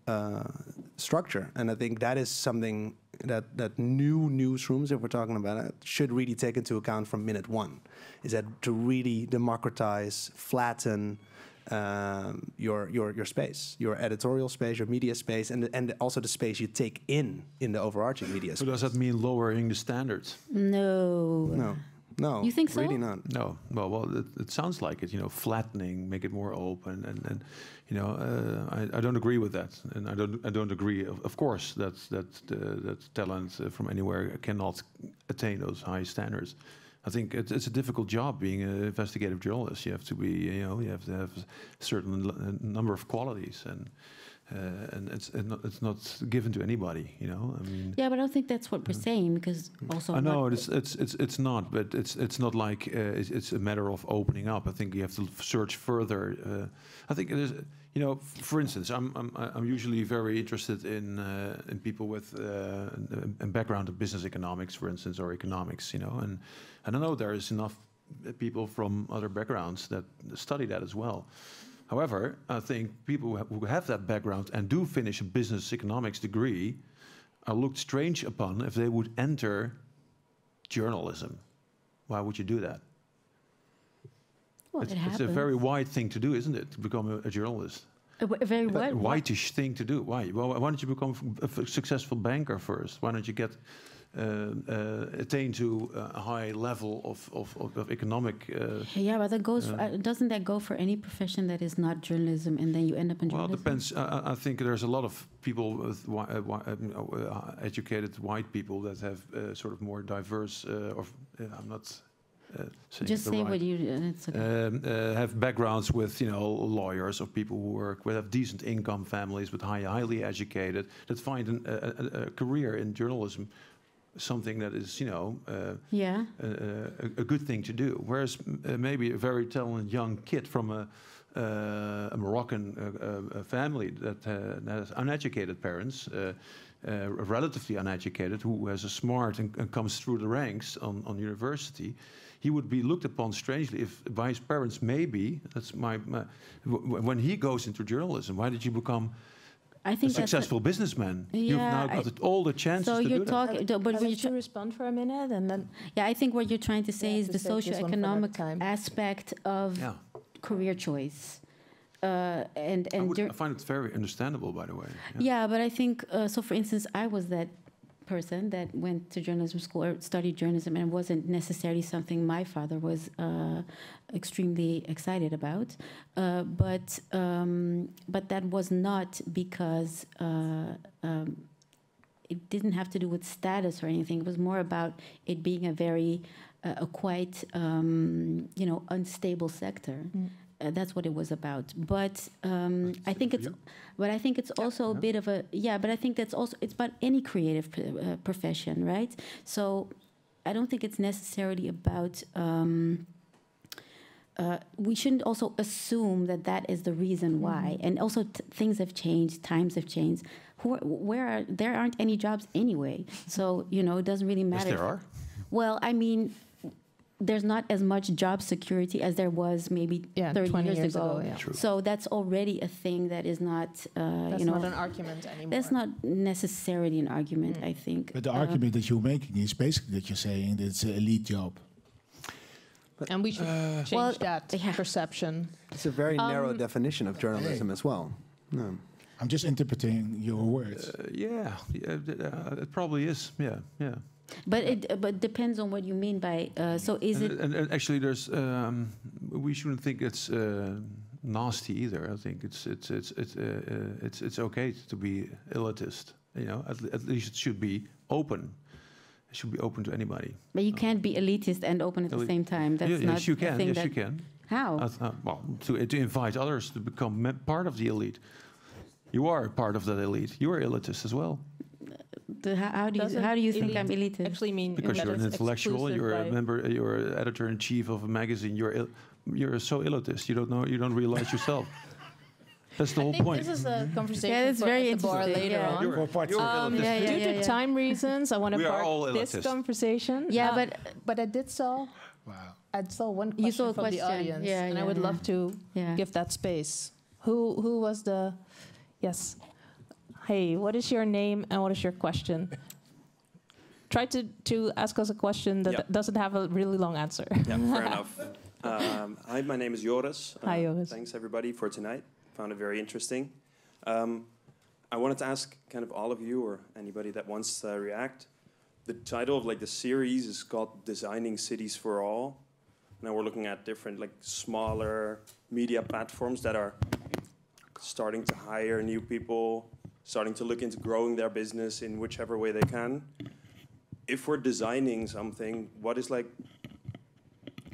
structure, and I think that is something that new newsrooms, if we're talking about it, should really take into account from minute one. Is that to really democratize, flatten your space, your editorial space, your media space, and also the space you take in the overarching media space. So does that mean lowering the standards? No. You think so? Really not. No. Well, it sounds like it. Flattening, make it more open, and I don't agree with that, and I don't agree. Of course, that talent from anywhere cannot attain those high standards. I think it's a difficult job being an investigative journalist. You have to be, you have to have a certain number of qualities, and it's not given to anybody. I mean. Yeah, but I don't think that's what we're saying, because also. I know it's not, but it's not like it's a matter of opening up. I think you have to search further. I think there's, for instance, I'm usually very interested in people with a background in business economics, for instance, or economics. And I don't know there is enough people from other backgrounds that study that as well. However, I think people who have that background and do finish a business economics degree are looked strange upon if they would enter journalism. Why would you do that? Well, it's a very wide thing to do, isn't it? To become a journalist. A very wide. Whitish thing to do. Why? Well, why don't you become a successful banker first? Why don't you get attain to a high level of economic? Yeah, but that goes. Doesn't that go for any profession that is not journalism, and then you end up in journalism? Well, it depends. I think there's a lot of people with educated white people that have sort of more diverse. I'm not. Just say what you. It's okay. Have backgrounds with lawyers or people who work with have decent income families, but highly educated that find a career in journalism something that is a good thing to do. Whereas maybe a very talented young kid from a Moroccan family that has uneducated parents. Relatively uneducated, who has a smart and comes through the ranks on university, he would be looked upon strangely if by his parents. Maybe that's when he goes into journalism. Why did you become a successful businessman? Yeah, You've now got all the chances so to you're do talking, that. But you respond for a minute, and then. Yeah, I think what you're trying to say is the socioeconomic aspect of career choice. I find it very understandable, by the way. Yeah, but I think so. For instance, I was that person that went to journalism school or studied journalism, and it wasn't necessarily something my father was extremely excited about. But that was not because it didn't have to do with status or anything. It was more about it being a very quite unstable sector. That's what it was about. But I think it's also a bit of a But I think it's about any creative profession, right? So I don't think it's necessarily about. We shouldn't also assume that is the reason why. And also things have changed, times have changed. There aren't any jobs anyway. So it doesn't really matter. Yes, there are. Well, I mean. There's not as much job security as there was maybe 30 years ago. So that's already a thing that is not, that's not an argument anymore. That's not necessarily an argument, I think. But the argument that you're making is basically that you're saying that it's an elite job. And we should change that perception. It's a very narrow definition of journalism as well. No. I'm just interpreting your words. It probably is. Yeah. But it depends on what you mean by. So is it? And actually, there's. We shouldn't think it's nasty either. I think it's okay to be elitist. At least it should be open. It should be open to anybody. But you can't be elitist and open at the same time. That's not yes, you can. Thing yes, you can. How? Well, to invite others to become part of the elite. You are part of that elite. You are elitist as well. How do you think I'm elitist? Actually mean because you're an intellectual. You're a member. You're editor in chief of a magazine. You're so elitist. You don't realize yourself. That's the whole point. This is a conversation Yeah, it's very at the bar interesting. later Yeah. on. You're Due to time reasons, I want to We are all park this elitist. conversation. Yeah, but I did saw. Wow. I saw one question You saw a from question. the audience, Yeah, and I yeah, would yeah. love to give that space. Who was the? Yes. Hey, what is your name and what is your question? Try to ask us a question that doesn't have a really long answer. Yeah, fair enough. Hi, my name is Joris. Hi, Joris. Thanks, everybody, for tonight. Found it very interesting. I wanted to ask kind of all of you or anybody that wants to react. The title of like the series is called Designing Cities for All. Now we're looking at different like smaller media platforms that are starting to hire new people, starting to look into growing their business in whichever way they can. If we're designing something, what is like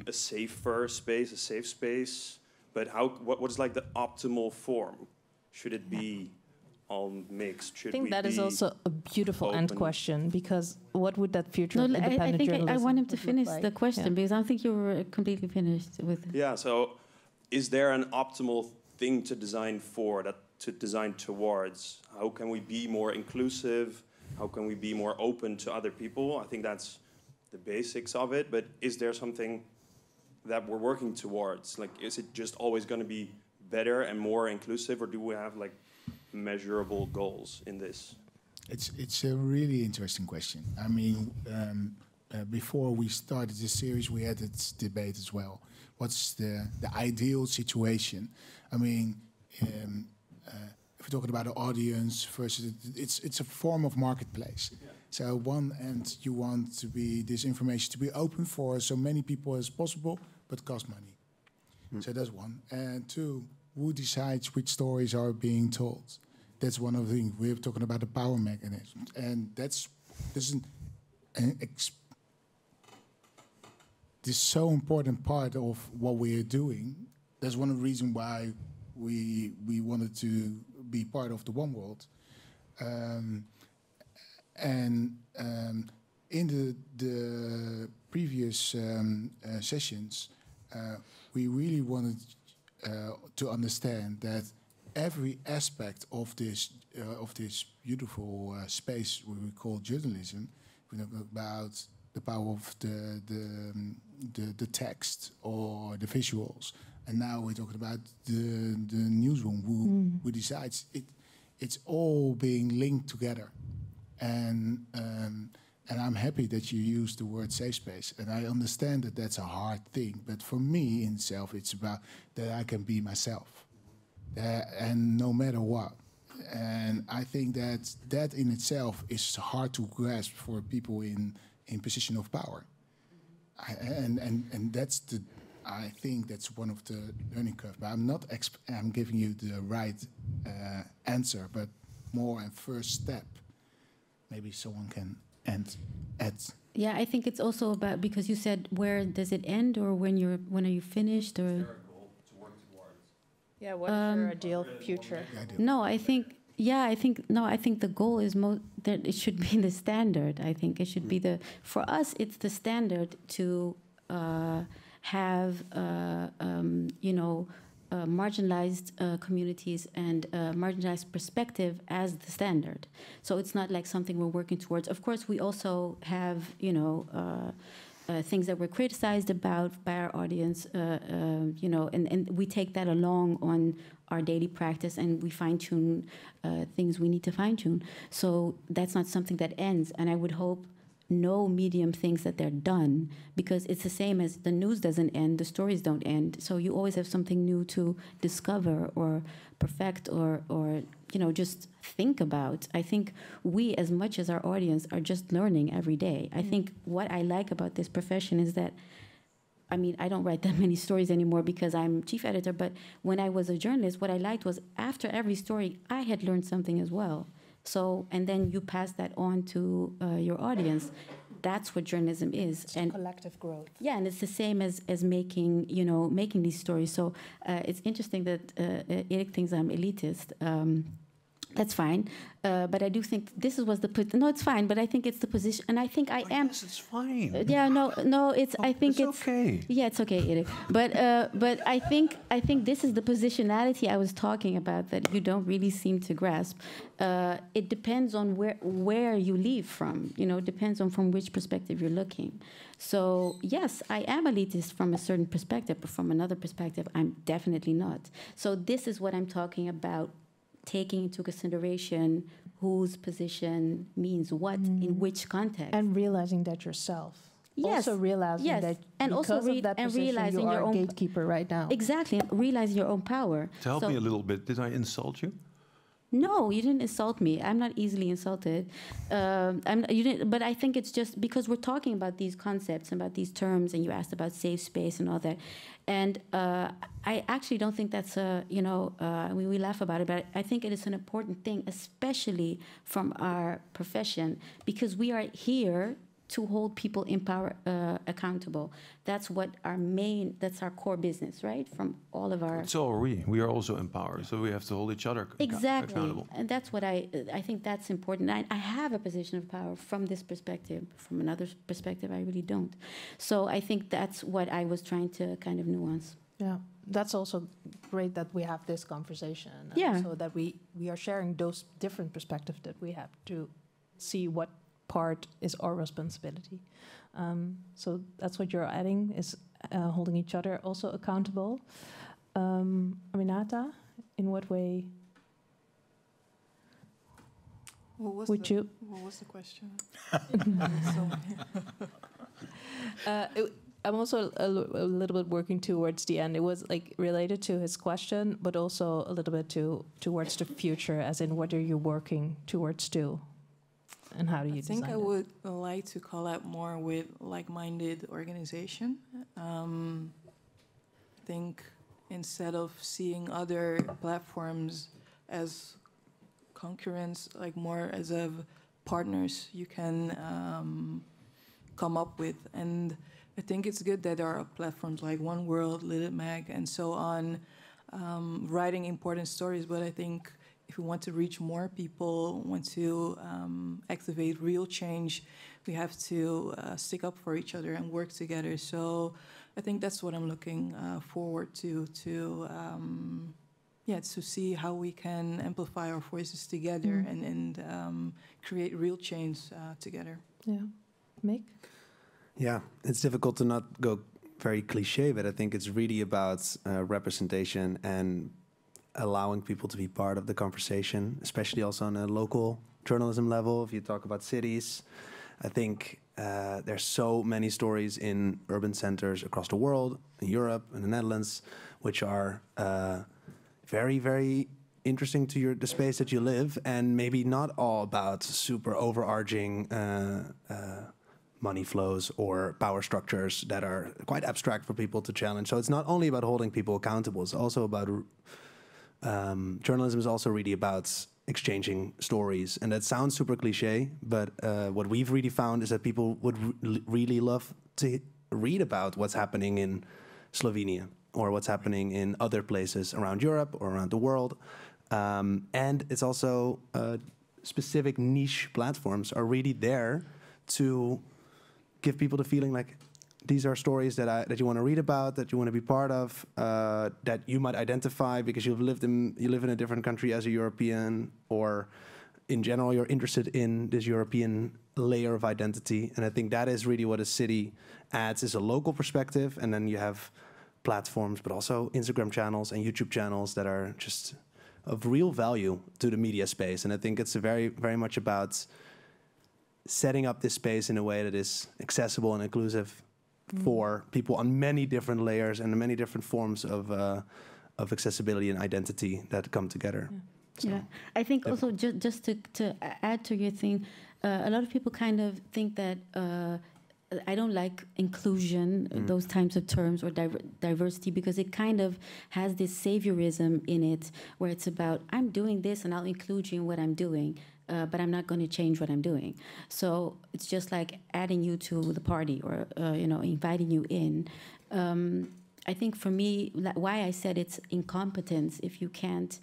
a safer space, a safe space? But what is like the optimal form? Should it be all mixed? Should I think we that is be also a beautiful end open? question, because what would that future of No, independent I think I journalism want him to would look finish like? the question, Yeah. because I don't think you were completely finished with it. Yeah, so is there an optimal thing to design for, that to design towards? How can we be more inclusive? How can we be more open to other people? I think that's the basics of it, but is there something that we're working towards? Like, is it just always going to be better and more inclusive, or do we have like measurable goals in this? It's a really interesting question. I mean, before we started this series, we had this debate as well. What's the ideal situation? I mean, if we're talking about the audience versus, it's a form of marketplace. Yeah. So one end, you want to be this information to be open for so many people as possible, but cost money. So that's one. And two, who decides which stories are being told? That's one of the things. We're talking about the power mechanism, and this so important part of what we are doing. That's one of the reasons why we wanted to be part of the OneWorld. In the previous sessions, we really wanted to understand that every aspect of this beautiful space we call journalism, we talk about the power of the text or the visuals, and now we're talking about the newsroom who decides it. It's all being linked together, and I'm happy that you use the word safe space, and I understand that that's a hard thing, but for me in itself, it's about that I can be myself, and no matter what. And I think that in itself is hard to grasp for people in position of power, and that's I think that's one of the learning curve. But I'm giving you the right answer, but more a first step. Maybe someone can add. Yeah, I think it's also about, because you said, where does it end, or when are you finished, or? Is there a goal to work towards? Yeah, what is your ideal future? No, I think the goal is that it should be the standard. I think it should be for us, it's the standard to have marginalized communities and marginalized perspective as the standard. So it's not like something we're working towards. Of course, we also have things that we're criticized about by our audience, and we take that along on our daily practice, and we fine-tune things we need to fine-tune. So that's not something that ends, and I would hope no medium thinks that they're done, because it's the same as the news doesn't end, the stories don't end. So you always have something new to discover or perfect or just think about. I think we, as much as our audience, are just learning every day. I think what I like about this profession is that, I mean, I don't write that many stories anymore because I'm chief editor, but when I was a journalist, what I liked was after every story, I had learned something as well. So, and then you pass that on to your audience. That's what journalism is. It's collective growth. Yeah, and it's the same as making these stories. So it's interesting that Erik thinks I'm elitist, That's fine, but I do think this was no. It's fine, but I think it's the position, and I think I am. Yes, it's fine. Yeah, no. It's. I think it's okay. Yeah, it's okay, Erik. But I think this is the positionality I was talking about that you don't really seem to grasp. It depends on where you leave from. Depends on from which perspective you're looking. So yes, I am elitist from a certain perspective, but from another perspective, I'm definitely not. So this is what I'm talking about. Taking into consideration whose position means what in which context, and realizing that yourself. Yes. Also realizing that and because also of that position, realizing you are your a own gatekeeper right now. Exactly, realizing your own power. To help me a little bit, did I insult you? No, you didn't insult me. I'm not easily insulted. You didn't, but I think it's just because we're talking about these concepts, about these terms, and you asked about safe space and all that. And I actually don't think that's we laugh about it, but I think it is an important thing, especially from our profession, because we are here to hold people in power accountable. That's our core business, right? From all of our... So are we. We are also empowered, so we have to hold each other accountable. And that's what I think that's important. I have a position of power from this perspective. From another perspective, I really don't. So I think that's what I was trying to kind of nuance. Yeah, that's also great that we have this conversation. Yeah. So that we are sharing those different perspectives that we have to see what part is our responsibility. So that's what you're adding, is holding each other also accountable. Aminata, in what way What was the question? I'm also a little bit working towards the end. It was like related to his question, but also a little bit towards the future, as in what are you working towards too? And how do you design it? I think I would like to collab more with like-minded organization. I think instead of seeing other platforms as concurrents, like more as of partners you can come up with. And I think it's good that there are platforms like OneWorld, Mag, and so on, writing important stories, but I think if we want to reach more people, want to activate real change, we have to stick up for each other and work together. So I think that's what I'm looking forward to see how we can amplify our voices together and create real change together. Yeah. Mick? Yeah, it's difficult to not go very cliche, but I think it's really about representation and allowing people to be part of the conversation, especially also on a local journalism level. If you talk about cities, I think there's so many stories in urban centers across the world, in Europe, in the Netherlands, which are very, very interesting to the space that you live, and maybe not all about super overarching money flows or power structures that are quite abstract for people to challenge. So it's not only about holding people accountable, it's also about journalism is also really about exchanging stories. And that sounds super cliche, but what we've really found is that people would really love to read about what's happening in Slovenia or what's happening in other places around Europe or around the world. And it's also specific niche platforms are really there to give people the feeling like these are stories that you want to read about, that you want to be part of, that you might identify because you live in a different country as a European, or in general you're interested in this European layer of identity. And I think that is really what a city adds, is a local perspective, and then you have platforms, but also Instagram channels and YouTube channels that are just of real value to the media space. And I think it's very, very much about setting up this space in a way that is accessible and inclusive for people on many different layers and many different forms of accessibility and identity that come together. So, yeah, I think also just to add to your thing, a lot of people kind of think that I don't like inclusion, those types of terms, or diversity, because it kind of has this saviorism in it, where it's about, I'm doing this and I'll include you in what I'm doing, but I'm not going to change what I'm doing. So it's just like adding you to the party, or inviting you in. I think for me, why I said it's incompetence if you can't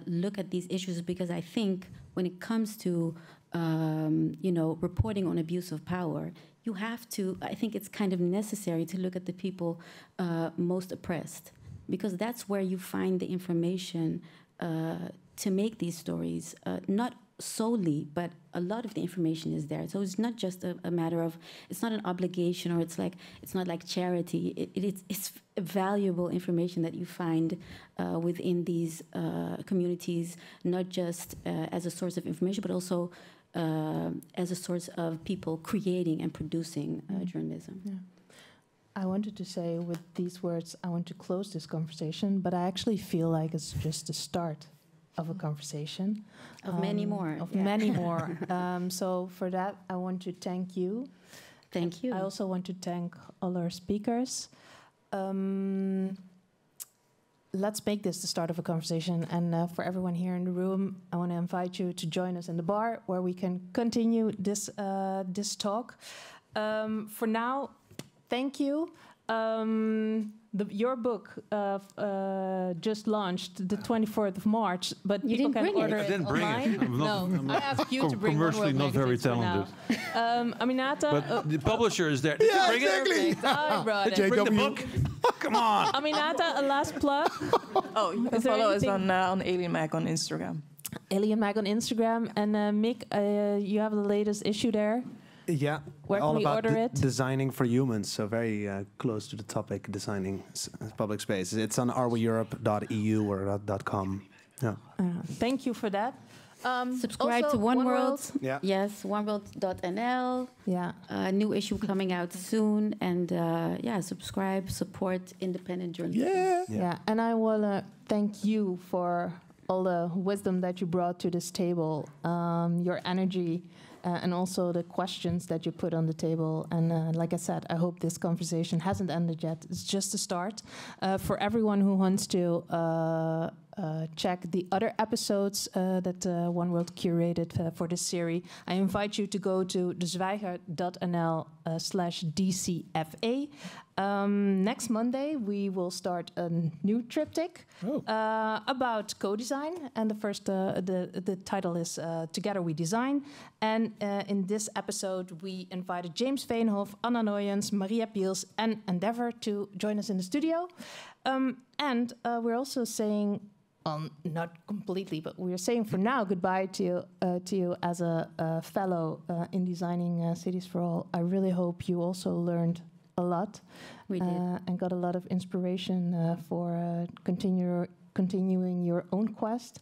look at these issues, because I think when it comes to reporting on abuse of power, you have to. I think it's kind of necessary to look at the people most oppressed, because that's where you find the information to make these stories. Not solely, but a lot of the information is there. So it's not just a matter of, it's not an obligation, or it's not like charity. It's valuable information that you find within these communities, not just as a source of information, but also as a source of people creating and producing journalism. Yeah. I wanted to say with these words, I want to close this conversation, but I actually feel like it's just the start of a conversation. Of many more. Many more. So for that, I want to thank you. Thank you. I also want to thank all our speakers. Let's make this the start of a conversation. And for everyone here in the room, I want to invite you to join us in the bar where we can continue this talk. For now, thank you. Your book just launched the 24th of March, but people can order it online. I asked you to bring commercially not very talented. Aminata, but the publisher is there. Yeah, bring exactly. It? I brought it. Bring the book. Come on. Aminata, a last plug. Oh, you can follow us on Alien Mag on Instagram. Alien Mag on Instagram, and Mick, you have the latest issue there. Yeah, where all can we about order it? Designing for humans, so very close to the topic, designing public spaces. It's on areweeurope.eu or .com. Yeah. Thank you for that. Subscribe to OneWorld. Yeah. Yes, oneworld.nl. Yeah. New issue coming out soon, and subscribe, support independent journalism. Yeah. And I want to thank you for all the wisdom that you brought to this table, your energy. And also the questions that you put on the table. And like I said, I hope this conversation hasn't ended yet. It's just a start. For everyone who wants to check the other episodes that OneWorld curated for this series, I invite you to go to dezwijger.nl/DCFA. Next Monday, we will start a new triptych about co-design, and the title is Together We Design. And in this episode, we invited James Veenhoff, Anna Noyens, Maria Piels, and Endeavor to join us in the studio. And we're also saying, not completely, but we're saying for now goodbye to you as a fellow in designing cities for all. I really hope you also learned a lot. We did. And got a lot of inspiration for continuing your own quest.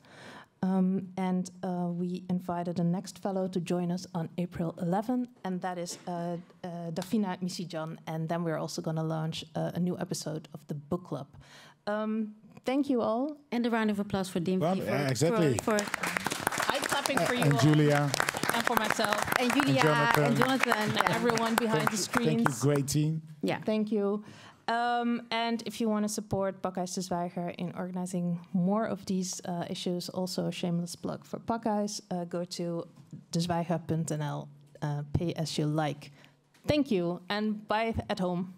And we invited the next fellow to join us on April 11, and that is Dafina Misijan. And then we're also going to launch a new episode of the book club. Thank you all. And a round of applause for Dimfie. Exactly. I'm clapping for you and all. Julia. And for myself. And Julia and Jonathan. And everyone behind the screens. Thank you, great team. Yeah. Thank you. And if you want to support Pakhuis de Zwijger in organizing more of these issues, also a shameless plug for Pakhuis, go to dezwijger.nl, pay as you like. Thank you, and bye at home.